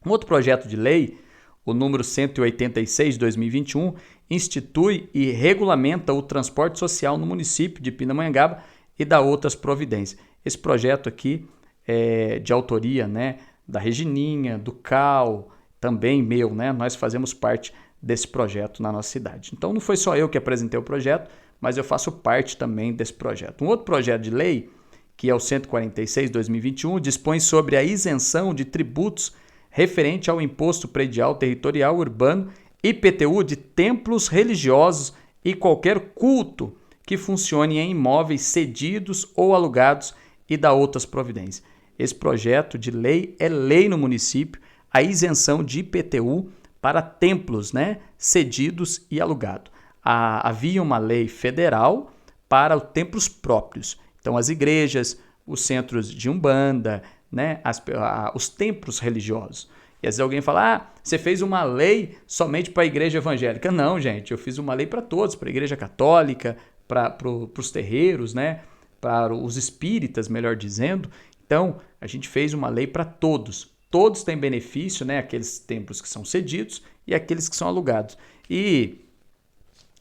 Um outro projeto de lei, o número 186 de 2021, institui e regulamenta o transporte social no município de Pindamonhangaba e dá outras providências. Esse projeto aqui é de autoria, né, da Regininha, do Cal, também meu, né? Nós fazemos parte desse projeto na nossa cidade. Então não foi só eu que apresentei o projeto, mas eu faço parte também desse projeto. Um outro projeto de lei, que é o 146 de 2021, dispõe sobre a isenção de tributos referente ao Imposto Predial Territorial Urbano, IPTU, de templos religiosos e qualquer culto que funcione em imóveis cedidos ou alugados e da outras providências. Esse projeto de lei é lei no município, a isenção de IPTU para templos, né, cedidos e alugados. Havia uma lei federal para os templos próprios. Então, as igrejas, os centros de umbanda, né, os templos religiosos. E às vezes alguém fala, você fez uma lei somente para a igreja evangélica. Não, gente, eu fiz uma lei para todos, para a igreja católica, para os terreiros, né, para os espíritas, melhor dizendo. Então, a gente fez uma lei para todos. Todos têm benefício, né, aqueles templos que são cedidos e aqueles que são alugados. E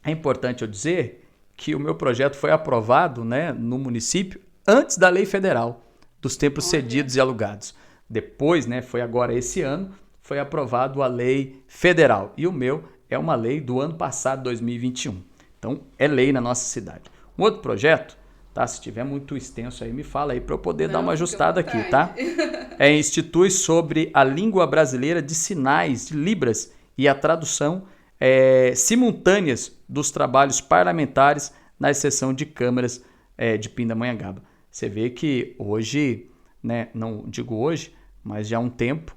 é importante eu dizer que o meu projeto foi aprovado, né, no município antes da lei federal dos templos cedidos e alugados. Depois, né, foi agora esse ano, foi aprovado a lei federal. E o meu é uma lei do ano passado, 2021. Então, é lei na nossa cidade. Um outro projeto, tá? Se tiver muito extenso aí, me fala aí para eu poder dar uma ajustada aqui, tá? Institui sobre a língua brasileira de sinais, de Libras, e a tradução simultâneas dos trabalhos parlamentares na sessão de câmaras de Pindamonhangaba. Você vê que hoje, né, não digo hoje, mas já há um tempo,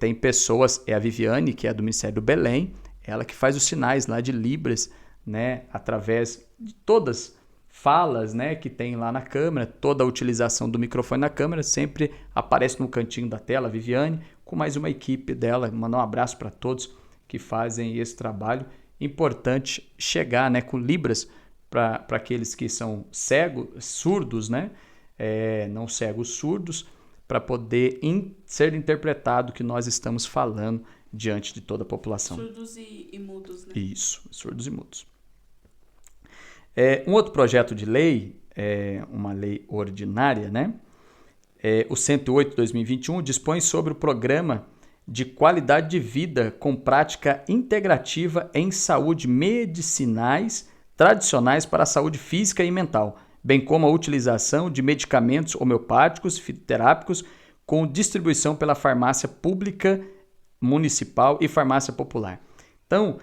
tem pessoas, a Viviane, que é do Ministério do Belém, ela que faz os sinais lá de Libras, né, através de todas falas, né, que tem lá na câmera, toda a utilização do microfone na câmera, sempre aparece no cantinho da tela, a Viviane, com mais uma equipe dela. Mandar um abraço para todos que fazem esse trabalho. Importante chegar, né, com Libras para aqueles que são cegos, surdos, né, não cegos, surdos, para poder ser interpretado o que nós estamos falando diante de toda a população. Surdos e mudos, né? Isso, surdos e mudos. Um outro projeto de lei, uma lei ordinária, né? O 108/2021 dispõe sobre o programa de qualidade de vida com prática integrativa em saúde medicinais tradicionais para a saúde física e mental, bem como a utilização de medicamentos homeopáticos, fitoterápicos, com distribuição pela farmácia pública municipal e farmácia popular. Então,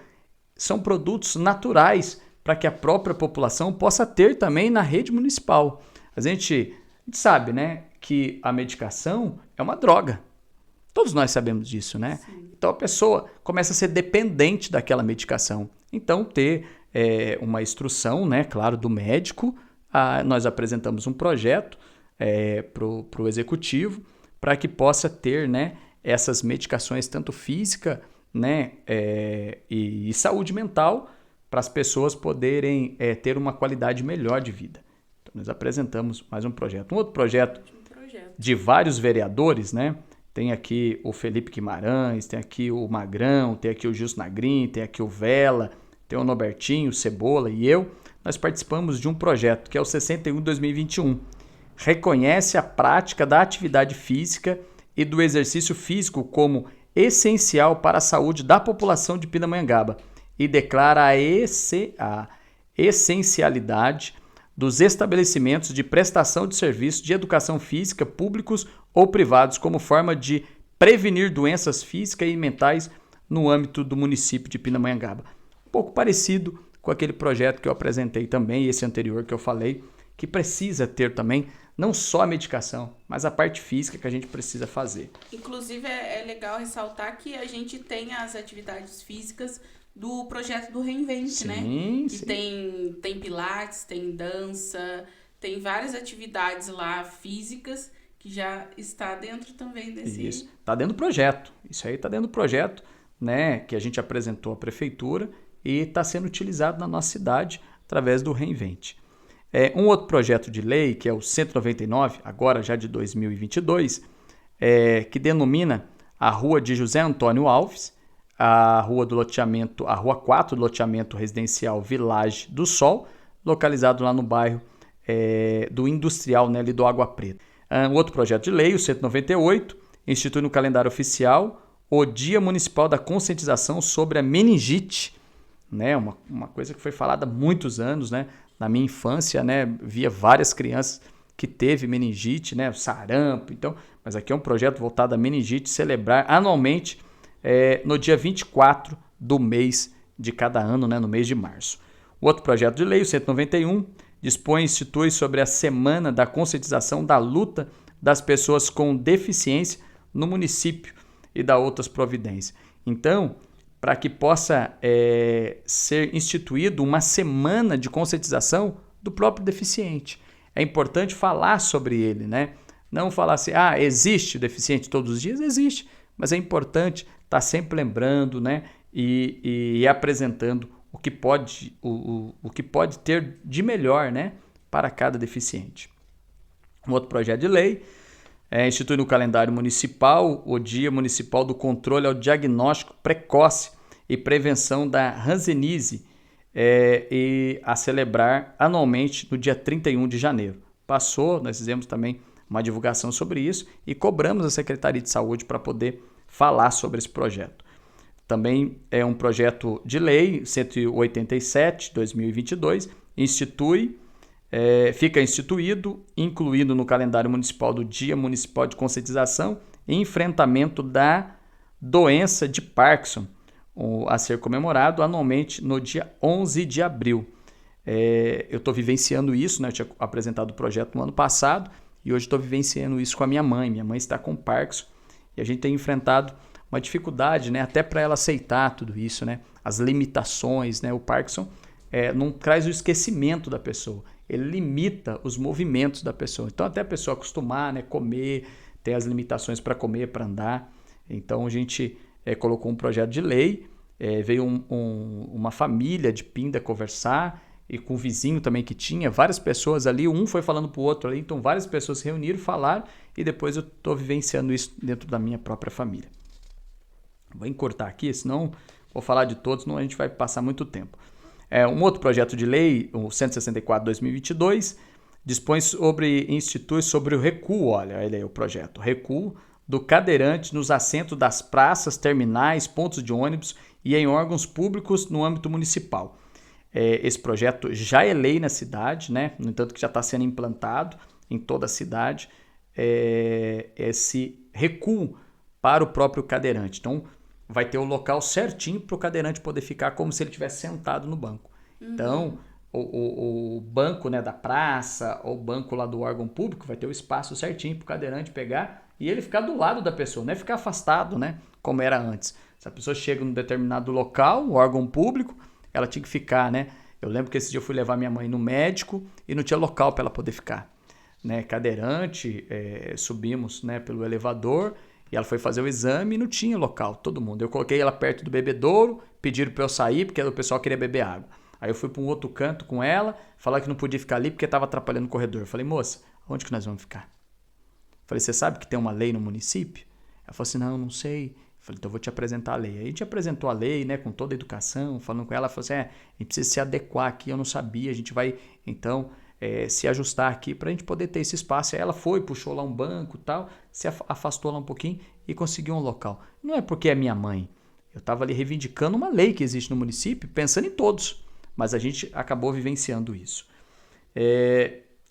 são produtos naturais para que a própria população possa ter também na rede municipal. A gente sabe, né, que a medicação é uma droga. Todos nós sabemos disso, né? Sim. Então a pessoa começa a ser dependente daquela medicação. Então ter uma instrução, né, claro, do médico. Nós apresentamos um projeto para o executivo para que possa ter, né, essas medicações tanto física, né, e saúde mental, para as pessoas poderem ter uma qualidade melhor de vida. Então, nós apresentamos mais um projeto. Um outro projeto de vários vereadores, né? Tem aqui o Felipe Guimarães, tem aqui o Magrão, tem aqui o Gilson Nagrin, tem aqui o Vela, tem o Norbertinho, o Cebola e eu. Nós participamos de um projeto que é o 61/2021. Reconhece a prática da atividade física e do exercício físico como essencial para a saúde da população de Pindamonhangaba e declara a essencialidade dos estabelecimentos de prestação de serviços de educação física públicos ou privados como forma de prevenir doenças físicas e mentais no âmbito do município de Pindamonhangaba. Um pouco parecido com aquele projeto que eu apresentei também, esse anterior que eu falei, que precisa ter também não só a medicação, mas a parte física que a gente precisa fazer. Inclusive, é legal ressaltar que a gente tem as atividades físicas do projeto do Reinvente, sim, né? Que sim. Tem pilates, tem dança, tem várias atividades lá físicas que já está dentro também desse... Isso, está dentro do projeto. Isso aí está dentro do projeto, né, que a gente apresentou à prefeitura e está sendo utilizado na nossa cidade através do Reinvente. Um outro projeto de lei, que é o 199, agora já de 2022, que denomina a Rua de José Antônio Alves, a Rua 4 do loteamento residencial Village do Sol, localizado lá no bairro do Industrial, né, ali do Água Preta. Um outro projeto de lei, o 198, institui no calendário oficial o Dia Municipal da Conscientização sobre a Meningite, né, uma coisa que foi falada há muitos anos, né? Na minha infância, né, via várias crianças que teve meningite, né, sarampo. Então, mas aqui é um projeto voltado à meningite, celebrar anualmente no dia 24 do mês de cada ano, né, no mês de março. O outro projeto de lei, o 191, dispõe e institui sobre a Semana da Conscientização da Luta das Pessoas com Deficiência no município e da outras providências. Então, para que possa ser instituído uma semana de conscientização do próprio deficiente. É importante falar sobre ele, né? Não falar assim, existe o deficiente todos os dias? Existe, mas é importante estar sempre lembrando, né? E apresentando o que pode ter de melhor, né? Para cada deficiente. Um outro projeto de lei institui no calendário municipal o Dia Municipal do Controle ao Diagnóstico Precoce e Prevenção da Hanseníase, e a celebrar anualmente no dia 31 de janeiro. Passou, nós fizemos também uma divulgação sobre isso e cobramos a Secretaria de Saúde para poder falar sobre esse projeto. Também é um projeto de lei 187, 2022, fica instituído, incluído no calendário municipal do Dia Municipal de Conscientização e Enfrentamento da Doença de Parkinson, a ser comemorado anualmente no dia 11 de abril. Eu estou vivenciando isso, né? Eu tinha apresentado o projeto no ano passado e hoje estou vivenciando isso com a minha mãe. Minha mãe está com Parkinson e a gente tem enfrentado uma dificuldade, né? Até para ela aceitar tudo isso, né? As limitações, né? O Parkinson não traz o esquecimento da pessoa, ele limita os movimentos da pessoa. Então, até a pessoa acostumar, né? Comer, ter as limitações para comer, para andar. Então, a gente colocou um projeto de lei, veio uma família de Pinda conversar, e com o vizinho também que tinha, várias pessoas ali, um foi falando para o outro ali, então várias pessoas se reuniram, falaram, e depois eu estou vivenciando isso dentro da minha própria família. Vou encurtar aqui, senão vou falar de todos, senão a gente vai passar muito tempo. Um outro projeto de lei, o 164/2022, institui sobre o recuo, olha ele aí o projeto, recuo do cadeirante nos assentos das praças, terminais, pontos de ônibus e em órgãos públicos no âmbito municipal. Esse projeto já é lei na cidade, né? No entanto que já está sendo implantado em toda a cidade, esse recuo para o próprio cadeirante. Então, vai ter o local certinho para o cadeirante poder ficar como se ele estivesse sentado no banco. Então, o banco, né, da praça ou o banco lá do órgão público vai ter o espaço certinho para o cadeirante pegar e ele ficar do lado da pessoa, não é ficar afastado, né, como era antes. Se a pessoa chega num determinado local, o órgão público, ela tinha que ficar, né? Eu lembro que esse dia eu fui levar minha mãe no médico e não tinha local para ela poder ficar, né? Cadeirante, subimos, né, pelo elevador e ela foi fazer o exame e não tinha local, todo mundo. Eu coloquei ela perto do bebedouro, pediram para eu sair porque o pessoal queria beber água. Aí eu fui para um outro canto com ela, falar que não podia ficar ali porque estava atrapalhando o corredor. Eu falei, moça, onde que nós vamos ficar? Eu falei, você sabe que tem uma lei no município? Ela falou assim, não sei. Eu falei, então eu vou te apresentar a lei. Aí a gente apresentou a lei, né, com toda a educação, falando com ela, ela falou assim, a gente precisa se adequar aqui, eu não sabia, a gente vai, então, se ajustar aqui para a gente poder ter esse espaço. Aí ela foi, puxou lá um banco e tal, se afastou lá um pouquinho e conseguiu um local. Não é porque é minha mãe, eu estava ali reivindicando uma lei que existe no município, pensando em todos, mas a gente acabou vivenciando isso.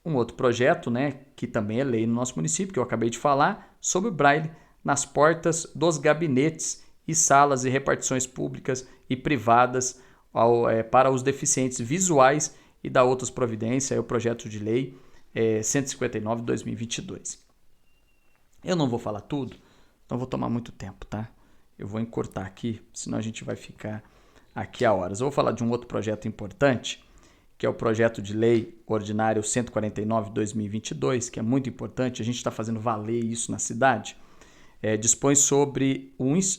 Um outro projeto, né, que também é lei no nosso município, que eu acabei de falar, sobre o Braille nas portas dos gabinetes e salas e repartições públicas e privadas para os deficientes visuais e da outras providências, é o projeto de lei 159/2022. Eu não vou falar tudo, não vou tomar muito tempo, tá? Eu vou encurtar aqui, senão a gente vai ficar aqui a horas. Eu vou falar de um outro projeto importante, que é o projeto de lei ordinário 149/2022, que é muito importante, a gente está fazendo valer isso na cidade. Dispõe sobre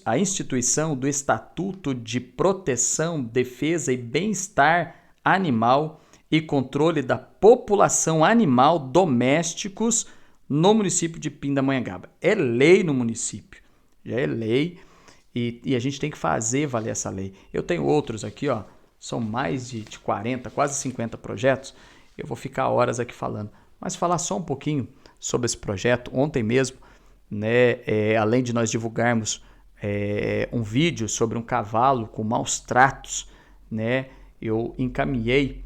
a instituição do Estatuto de Proteção, Defesa e Bem-Estar Animal e Controle da População Animal Domésticos no município de Pindamonhangaba. É lei no município, já é lei e a gente tem que fazer valer essa lei. Eu tenho outros aqui, ó, são mais de 40, quase 50 projetos, eu vou ficar horas aqui falando, mas falar só um pouquinho sobre esse projeto. Ontem mesmo, né, além de nós divulgarmos um vídeo sobre um cavalo com maus tratos, né, eu encaminhei,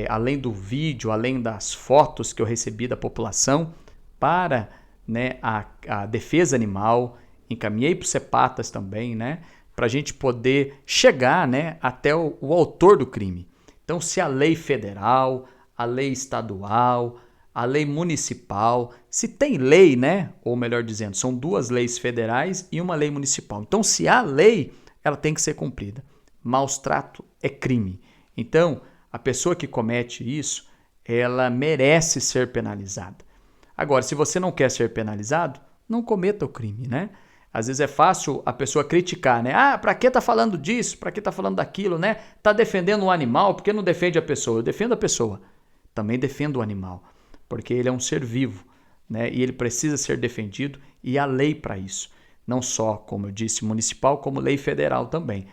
além do vídeo, além das fotos que eu recebi da população, para né, a defesa animal, encaminhei para o CEPATAS também, né, para a gente poder chegar, né, até o autor do crime. Então, se a lei federal, a lei estadual, a lei municipal, se tem lei, né, ou melhor dizendo, são 2 leis federais e uma lei municipal. Então, se há lei, ela tem que ser cumprida. Maus trato é crime. Então, a pessoa que comete isso, ela merece ser penalizada. Agora, se você não quer ser penalizado, não cometa o crime, né? Às vezes é fácil a pessoa criticar, né? Ah, pra que tá falando disso? Pra que tá falando daquilo, né? Tá defendendo o animal, por que não defende a pessoa? Eu defendo a pessoa. Também defendo o animal, porque ele é um ser vivo, né? E ele precisa ser defendido e há lei para isso. Não só, como eu disse, municipal, como lei federal também.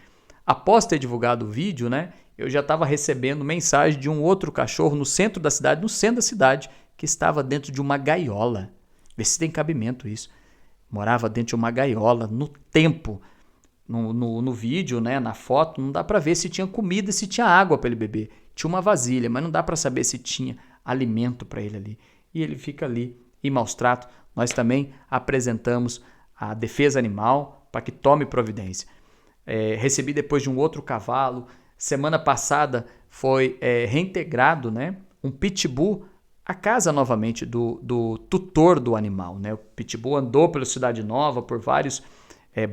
Após ter divulgado o vídeo, né? Eu já estava recebendo mensagem de um outro cachorro no centro da cidade, que estava dentro de uma gaiola. Vê se tem cabimento isso. Morava dentro de uma gaiola, no tempo. No vídeo, né, na foto, não dá para ver se tinha comida e se tinha água para ele beber. Tinha uma vasilha, mas não dá para saber se tinha alimento para ele ali. E ele fica ali em maus tratos. Nós também apresentamos a defesa animal para que tome providência. Recebi depois de um outro cavalo. Semana passada foi reintegrado, né, um pitbull à casa novamente do tutor do animal, né? O pitbull andou pela Cidade Nova, por vários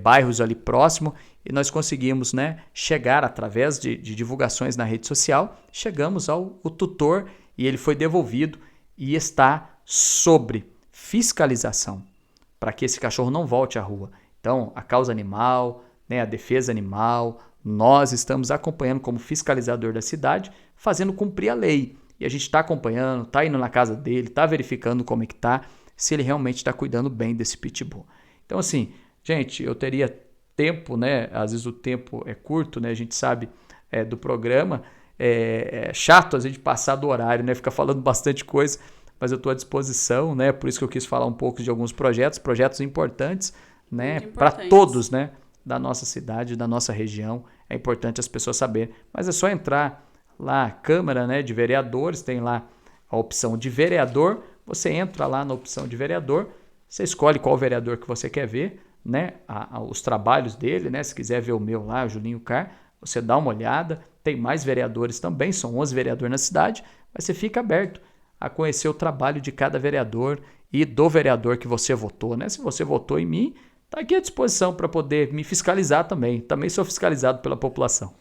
bairros ali próximo, e nós conseguimos, né, chegar através de divulgações na rede social, chegamos ao tutor e ele foi devolvido e está sobre fiscalização para que esse cachorro não volte à rua. Então, a causa animal, né, a defesa animal, nós estamos acompanhando como fiscalizador da cidade, fazendo cumprir a lei. E a gente está acompanhando, está indo na casa dele, está verificando como é que está, se ele realmente está cuidando bem desse pitbull. Então, assim, gente, eu teria tempo, né? Às vezes o tempo é curto, né? A gente sabe do programa. É chato a gente passar do horário, né? Ficar falando bastante coisa, mas eu estou à disposição, né? Por isso que eu quis falar um pouco de alguns projetos importantes, né? Para todos, né? Da nossa cidade, da nossa região. É importante as pessoas saberem. Mas é só entrar lá, Câmara, né, de Vereadores, tem lá a opção de vereador. Você entra lá na opção de vereador, você escolhe qual vereador que você quer ver, né, os trabalhos dele, né, se quiser ver o meu lá, o Julinho Car, você dá uma olhada. Tem mais vereadores também, são 11 vereadores na cidade, mas você fica aberto a conhecer o trabalho de cada vereador e do vereador que você votou, né? Se você votou em mim, está aqui à disposição para poder me fiscalizar também. Também sou fiscalizado pela população.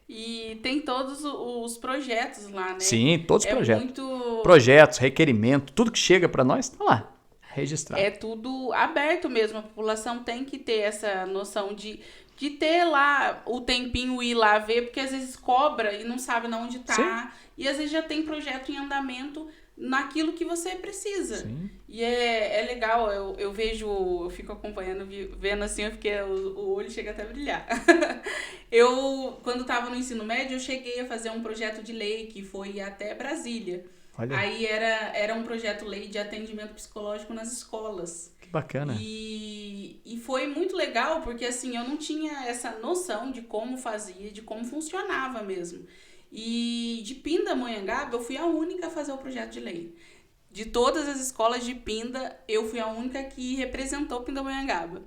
E tem todos os projetos lá, né? Sim, todos os projetos. Muito... Projetos, requerimento, tudo que chega para nós está lá, registrado. É tudo aberto mesmo. A população tem que ter essa noção de ter lá o tempinho, ir lá ver, porque às vezes cobra e não sabe de onde está. Sim. E às vezes já tem projeto em andamento naquilo que você precisa. Sim. E é legal, eu vejo, eu fico acompanhando, vendo assim, porque o olho chega até a brilhar. Quando estava no ensino médio, eu cheguei a fazer um projeto de lei que foi até Brasília. Olha. Aí era um projeto lei de atendimento psicológico nas escolas. Que bacana. E foi muito legal, porque assim, eu não tinha essa noção de como fazia, de como funcionava mesmo. E de Pindamonhangaba, eu fui a única a fazer o projeto de lei. De todas as escolas de Pinda, eu fui a única que representou Pindamonhangaba.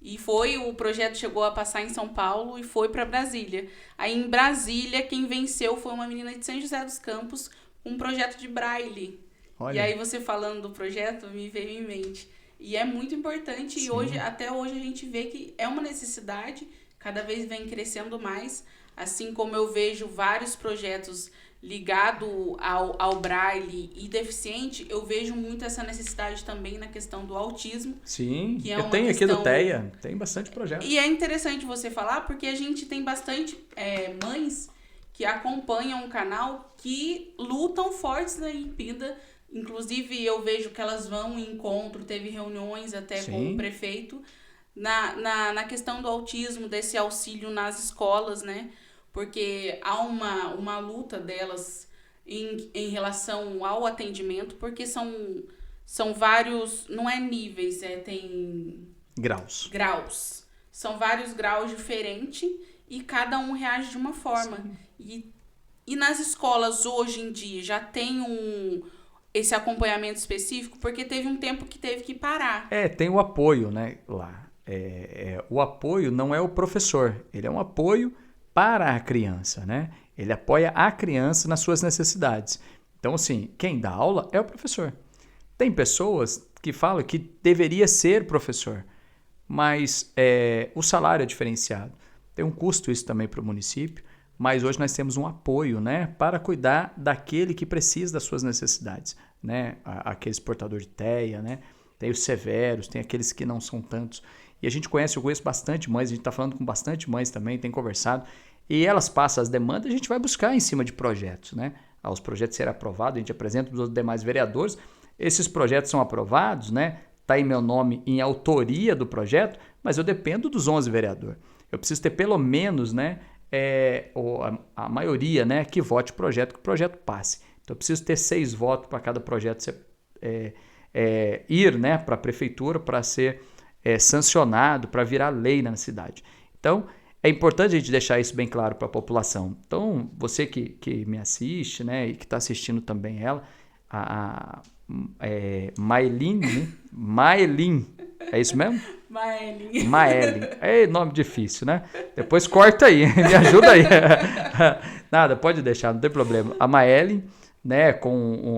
E o projeto chegou a passar em São Paulo e foi para Brasília. Aí em Brasília, quem venceu foi uma menina de São José dos Campos, um projeto de braille. Olha. E aí você falando do projeto, me veio em mente. E é muito importante. Sim. E até hoje a gente vê que é uma necessidade, cada vez vem crescendo mais. Assim como eu vejo vários projetos ligados ao braille e deficiente, eu vejo muito essa necessidade também na questão do autismo. Sim, que eu tenho aqui do TEA, tem bastante projeto. E é interessante você falar, porque a gente tem bastante mães que acompanham o canal que lutam fortes em Pinda. Inclusive, eu vejo que elas vão em encontro, teve reuniões até Sim. com o prefeito, na questão do autismo, desse auxílio nas escolas, né? Porque há uma luta delas em relação ao atendimento, porque são vários, não é níveis, tem... Graus. São vários graus diferentes e cada um reage de uma forma. E nas escolas hoje em dia já tem esse acompanhamento específico? Porque teve um tempo que teve que parar. Tem o apoio, né, lá. O apoio não é o professor, ele é um apoio para a criança, né? Ele apoia a criança nas suas necessidades. Então, assim, quem dá aula é o professor. Tem pessoas que falam que deveria ser professor, mas o salário é diferenciado. Tem um custo isso também para o município, mas hoje nós temos um apoio, né, para cuidar daquele que precisa das suas necessidades, né? Aqueles portadores de TEA, né? Tem os severos, tem aqueles que não são tantos. E eu conheço bastante mães, a gente está falando com bastante mães também, tem conversado, e elas passam as demandas, a gente vai buscar em cima de projetos, né? Os projetos serem aprovados, a gente apresenta para os demais vereadores, esses projetos são aprovados, né? Está em meu nome em autoria do projeto, mas eu dependo dos 11 vereadores. Eu preciso ter pelo menos, né, a maioria, né, que vote o projeto, que o projeto passe. Então eu preciso ter 6 votos para cada projeto ir, né, para a prefeitura para ser sancionado, para virar lei na cidade. Então é importante a gente deixar isso bem claro para a população. Então você que me assiste, né, e que está assistindo também ela, Maelin, né? Maelin, é isso mesmo? Maelin. É nome difícil, né? Depois corta aí, me ajuda aí. Nada, pode deixar, não tem problema. A Maelin, né,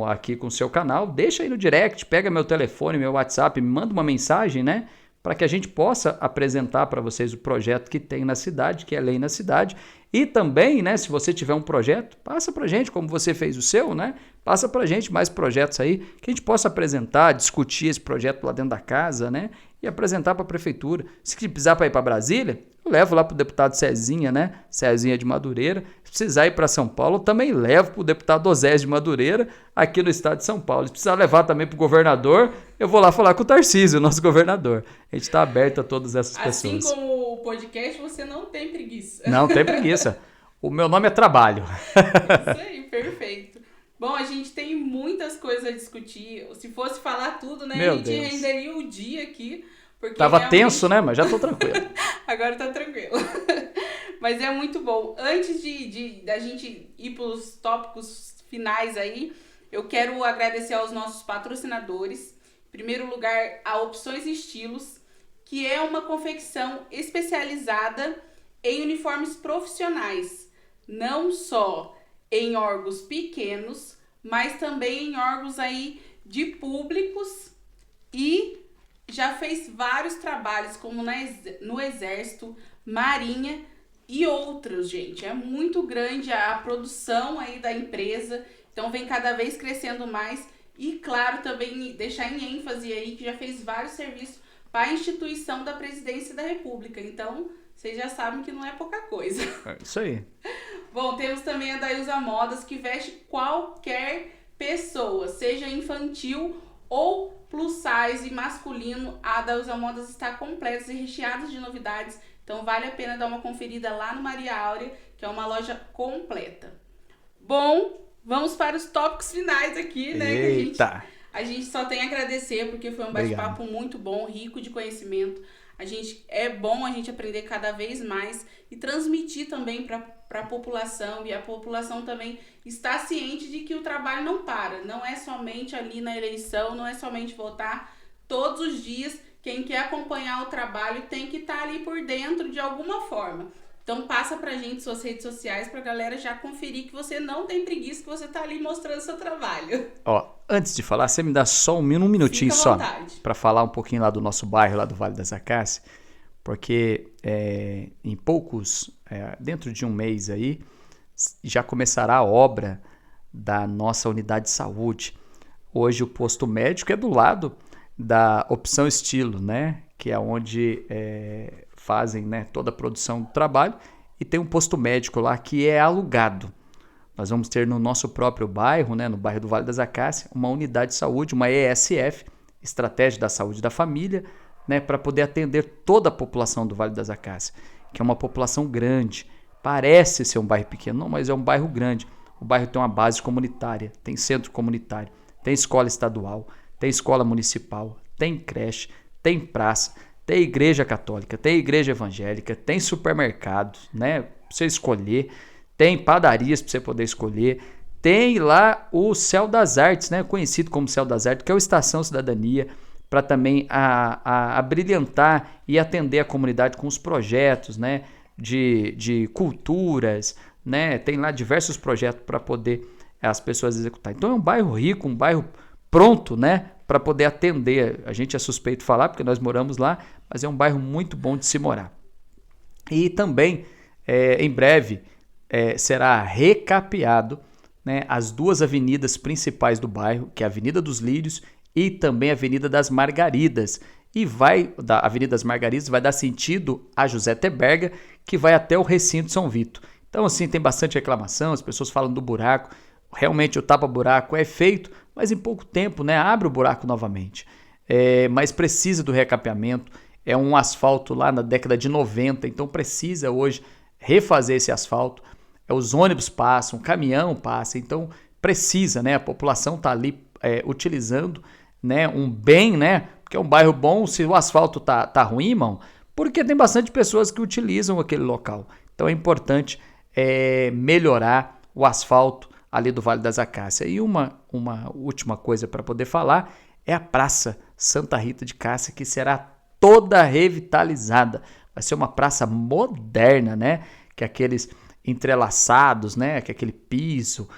aqui com o seu canal, deixa aí no direct, pega meu telefone, meu WhatsApp, me manda uma mensagem, né? Para que a gente possa apresentar para vocês o projeto que tem na cidade, que é lei na cidade. E também, né, se você tiver um projeto, passa para a gente, como você fez o seu, né? Passa para a gente mais projetos aí, que a gente possa apresentar, discutir esse projeto lá dentro da casa, né? E apresentar para a prefeitura. Se precisar para ir para Brasília, eu levo lá para o deputado Cezinha, né? Cezinha de Madureira. Se precisar ir para São Paulo, eu também levo para o deputado Osés de Madureira, aqui no estado de São Paulo. Se precisar levar também para o governador, eu vou lá falar com o Tarcísio, nosso governador. A gente está aberto a todas essas pessoas. Assim como o podcast, você não tem preguiça. Não tem preguiça. O meu nome é trabalho. Isso aí, perfeito. Bom, a gente tem muitas coisas a discutir. Se fosse falar tudo, né? Meu a gente Deus. renderia o dia aqui. Porque Tava realmente... tenso, né? Mas já tô tranquilo. Agora tá tranquilo. Mas é muito bom. Antes da gente ir para os tópicos finais aí, eu quero agradecer aos nossos patrocinadores. Em primeiro lugar, a Opções Estilos, que é uma confecção especializada em uniformes profissionais. Não só em órgãos pequenos, mas também em órgãos aí de públicos, e já fez vários trabalhos como no Exército, Marinha e outros, gente. É muito grande a produção aí da empresa, então vem cada vez crescendo mais. E claro, também deixar em ênfase aí que já fez vários serviços para a instituição da Presidência da República. Então, vocês já sabem que não é pouca coisa. É isso aí. Bom, temos também a Daiusa Modas, que veste qualquer pessoa, seja infantil ou plus size masculino. A Daiusa Modas está completa e recheada de novidades, então vale a pena dar uma conferida lá no Maria Áurea, que é uma loja completa. Bom, vamos para os tópicos finais aqui, né? Eita! Que a gente só tem a agradecer, porque foi um bate-papo muito bom, rico de conhecimento. É bom a gente aprender cada vez mais e transmitir também para a população, e a população também está ciente de que o trabalho não para, não é somente ali na eleição, não é somente votar. Todos os dias, quem quer acompanhar o trabalho tem que estar ali por dentro de alguma forma. Então passa pra gente suas redes sociais pra galera já conferir que você não tem preguiça, que você tá ali mostrando seu trabalho. Ó, antes de falar, você me dá só um minutinho só para falar um pouquinho lá do nosso bairro, lá do Vale das Acácias, porque em dentro de um mês aí, já começará a obra da nossa unidade de saúde. Hoje o posto médico é do lado da Opção Estilo, né? Que é onde fazem, né, toda a produção do trabalho, e tem um posto médico lá que é alugado. Nós vamos ter no nosso próprio bairro, né, no bairro do Vale das Acácias, uma unidade de saúde, uma ESF, Estratégia da Saúde da Família, né, para poder atender toda a população do Vale das Acácias, que é uma população grande. Parece ser um bairro pequeno, não, mas é um bairro grande. O bairro tem uma base comunitária, tem centro comunitário, tem escola estadual, tem escola municipal, tem creche, tem praça, tem igreja católica, tem igreja evangélica, tem supermercado, né, pra você escolher, tem padarias para você poder escolher, tem lá o Céu das Artes, né? Conhecido como Céu das Artes, que é o Estação Cidadania, para também a brilhantar e atender a comunidade com os projetos, né? De culturas, né? Tem lá diversos projetos para poder as pessoas executar. Então é um bairro rico, um bairro pronto, né? Para poder atender. A gente é suspeito de falar porque nós moramos lá, mas é um bairro muito bom de se morar. E também, em breve, será recapeado, né, as duas avenidas principais do bairro, que é a Avenida dos Lírios e também a Avenida das Margaridas. E a Avenida das Margaridas vai dar sentido a José Teberga, que vai até o Recinto São Vito. Então, assim, tem bastante reclamação, as pessoas falam do buraco. Realmente o tapa-buraco é feito, mas em pouco tempo, né, abre o buraco novamente. Mas precisa do recapeamento. É um asfalto lá na década de 90, então precisa hoje refazer esse asfalto. Os ônibus passam, o caminhão passa, então precisa, né? A população está ali utilizando, né, um bem, né? Porque é um bairro bom, se o asfalto tá ruim, irmão, porque tem bastante pessoas que utilizam aquele local. Então é importante melhorar o asfalto ali do Vale das Acácias. E uma última coisa para poder falar é a Praça Santa Rita de Cássia, que será toda revitalizada. Vai ser uma praça moderna, né? Que aqueles entrelaçados, né? Que aquele piso,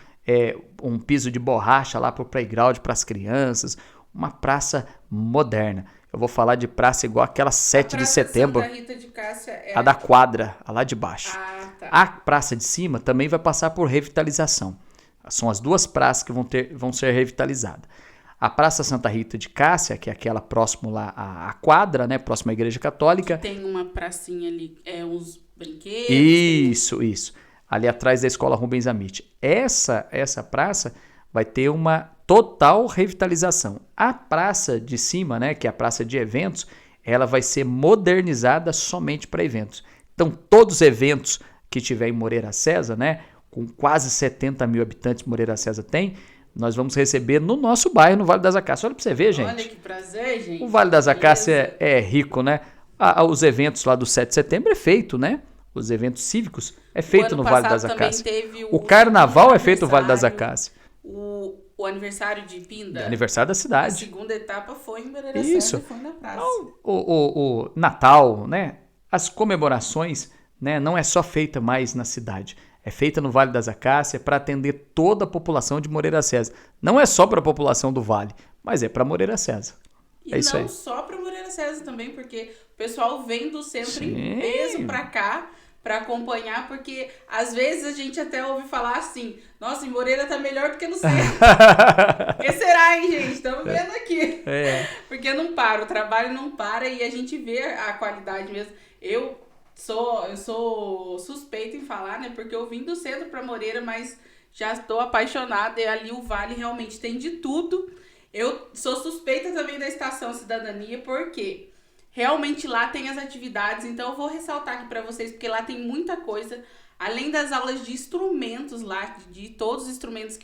um piso de borracha lá para o playground para as crianças. Uma praça moderna. Eu vou falar de praça igual aquela 7 de setembro. Santa Rita de Cássia a da quadra, a lá de baixo. Tá. A praça de cima também vai passar por revitalização. São as duas praças que vão ser revitalizadas. A Praça Santa Rita de Cássia, que é aquela próximo lá à quadra, né, próximo à Igreja Católica. Tem uma pracinha ali, uns brinquedos. Isso. Ali atrás da Escola Rubens Amit. Essa praça vai ter uma total revitalização. A praça de cima, né, que é a praça de eventos, ela vai ser modernizada somente para eventos. Então, todos os eventos que tiver em Moreira César, né, com quase 70 mil habitantes Moreira César tem, nós vamos receber no nosso bairro, no Vale das Acácias. Olha para você ver, gente. Olha que prazer, gente. O Vale das Acácias é rico, né? Os eventos lá do 7 de setembro é feito, né? Os eventos cívicos é feito no Vale das Acácias. O carnaval é feito no Vale das Acácias. O aniversário de Pinda. O aniversário da cidade. A segunda etapa foi em Moreira César, foi na praça. O Natal, né? As comemorações, né? Não é só feita mais na cidade. É feita no Vale das Acácias para atender toda a população de Moreira César. Não é só para a população do Vale, mas é para Moreira César. E isso não só para Moreira César também, porque o pessoal vem do centro em peso para cá para acompanhar, porque às vezes a gente até ouve falar assim, nossa, em Moreira tá melhor do que no centro. Por que será, hein, gente? Estamos vendo aqui. Porque não para, o trabalho não para e a gente vê a qualidade mesmo. Eu sou suspeita em falar, né? Porque eu vim do centro para Moreira, mas já estou apaixonada. E ali o Vale realmente tem de tudo. Eu sou suspeita também da Estação Cidadania, porque realmente lá tem as atividades. Então eu vou ressaltar aqui para vocês, porque lá tem muita coisa. Além das aulas de instrumentos lá, de todos os instrumentos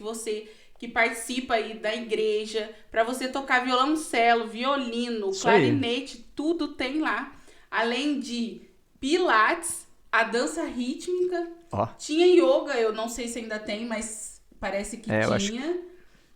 que participa aí da igreja, para você tocar violoncelo, violino, clarinete, tudo tem lá. Além de pilates, a dança rítmica, tinha yoga, eu não sei se ainda tem, mas parece que tinha.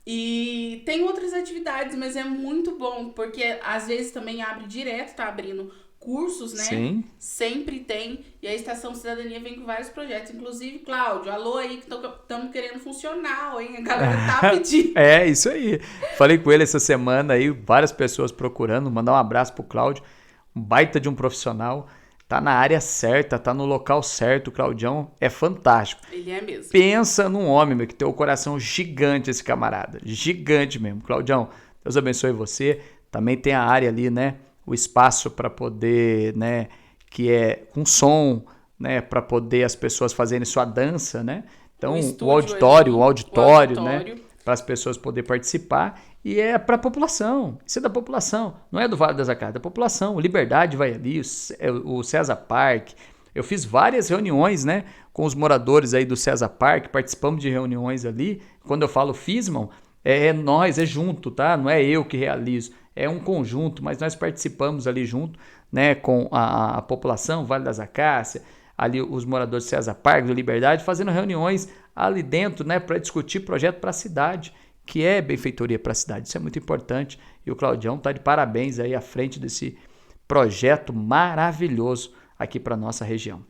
E tem outras atividades, mas é muito bom, porque às vezes também abre direto, tá abrindo cursos, né? Sim. Sempre tem. E a Estação Cidadania vem com vários projetos. Inclusive, Cláudio, alô aí, que estamos querendo funcional, hein? A galera tá pedindo. Isso aí. Falei com ele essa semana aí, várias pessoas procurando. Mandar um abraço pro Cláudio, um baita de um profissional. Tá na área certa, tá no local certo. O Claudião é fantástico. Ele é mesmo. Pensa num homem, meu, que tem um coração gigante esse camarada. Gigante mesmo. Claudião, Deus abençoe você. Também tem a área ali, né? O espaço para poder, né? Que é com som, né? Para poder as pessoas fazerem sua dança, né? Então, o auditório, né? Para as pessoas poderem participar. E é para a população, isso é da população, não é do Vale das Acácias, é da população. O Liberdade vai ali, o César Park. Eu fiz várias reuniões, né, com os moradores aí do César Park, participamos de reuniões ali. Quando eu falo FISMAN, é nós, é junto, tá? Não é eu que realizo, é um conjunto, mas nós participamos ali junto, né, com a população, Vale das Acácias, ali os moradores de César Parque, do Liberdade, fazendo reuniões ali dentro, né, para discutir projeto para a cidade, que é benfeitoria para a cidade. Isso é muito importante e o Claudião está de parabéns aí à frente desse projeto maravilhoso aqui para nossa região.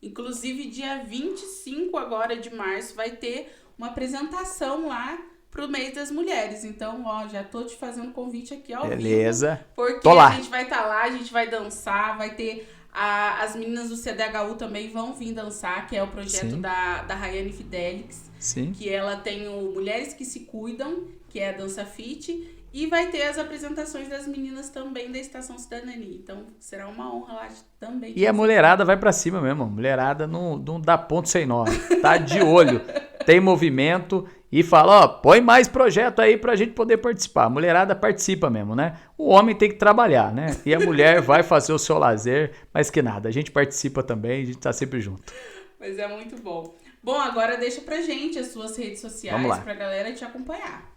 Inclusive, dia 25 agora de março vai ter uma apresentação lá pro mês das mulheres. Então, ó, já tô te fazendo convite aqui ao Beleza. vivo. Porque Tô lá. a gente vai estar lá, a gente vai dançar, vai ter as meninas do CDHU também vão vir dançar, que é o projeto da Rayane Fidelix. Sim. Que ela tem o Mulheres que se Cuidam, que é a dança fit, e vai ter as apresentações das meninas também da Estação Cidadania. Então, será uma honra lá também. E a mulherada vai pra cima mesmo. A mulherada não dá ponto sem nó. Tá de olho. Tem movimento e fala, ó, põe mais projeto aí pra gente poder participar. A mulherada participa mesmo, né? O homem tem que trabalhar, né? E a mulher vai fazer o seu lazer, mas que nada. A gente participa também, a gente tá sempre junto. Mas é muito bom. Bom, agora deixa pra gente as suas redes sociais pra galera te acompanhar.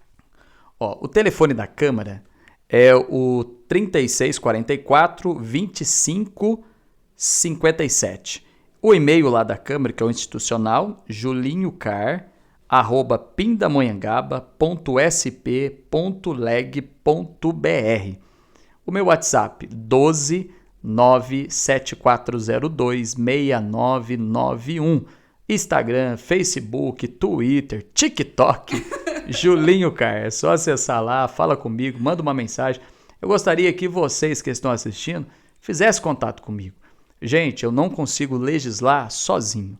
Ó, o telefone da Câmara é o 3644 2557. O e-mail lá da Câmara, que é o institucional, julinhocar@pindamonhangaba.sp.leg.br. O meu WhatsApp, 12 97402 6991. Instagram, Facebook, Twitter, TikTok, Julinho Car. É só acessar lá, fala comigo, manda uma mensagem. Eu gostaria que vocês que estão assistindo fizessem contato comigo. Gente, eu não consigo legislar sozinho.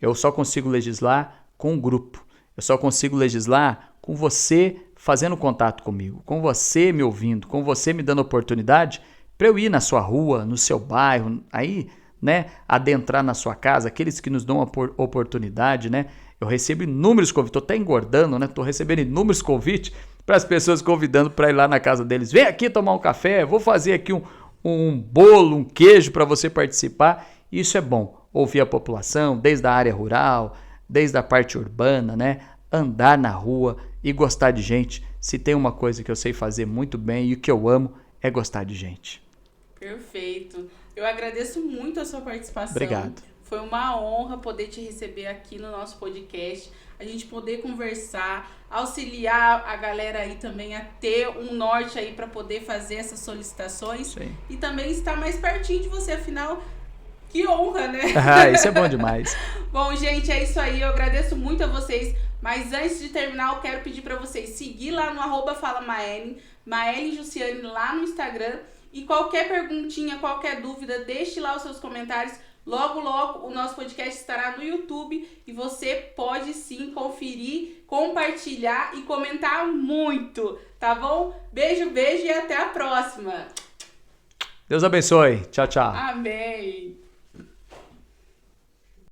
Eu só consigo legislar com um grupo. Eu só consigo legislar com você fazendo contato comigo, com você me ouvindo, com você me dando oportunidade para eu ir na sua rua, no seu bairro, aí, né, adentrar na sua casa, aqueles que nos dão a oportunidade, né? Eu recebo inúmeros convites, tô até engordando, né? Tô recebendo inúmeros convites para as pessoas convidando para ir lá na casa deles. Vem aqui tomar um café, vou fazer aqui um bolo, um queijo para você participar. Isso é bom, ouvir a população, desde a área rural, desde a parte urbana, né? Andar na rua e gostar de gente. Se tem uma coisa que eu sei fazer muito bem e o que eu amo é gostar de gente. Perfeito. Eu agradeço muito a sua participação. Obrigado. Foi uma honra poder te receber aqui no nosso podcast, a gente poder conversar, auxiliar a galera aí também a ter um norte aí para poder fazer essas solicitações. Sim. E também estar mais pertinho de você, afinal, que honra, né? Isso é bom demais. Bom, gente, é isso aí, eu agradeço muito a vocês, mas antes de terminar eu quero pedir para vocês seguir lá no @falamaelen, Maelen Jussiane lá no Instagram. E qualquer perguntinha, qualquer dúvida, deixe lá os seus comentários. Logo, logo, o nosso podcast estará no YouTube e você pode sim conferir, compartilhar e comentar muito, tá bom? Beijo, beijo e até a próxima. Deus abençoe. Tchau, tchau. Amém.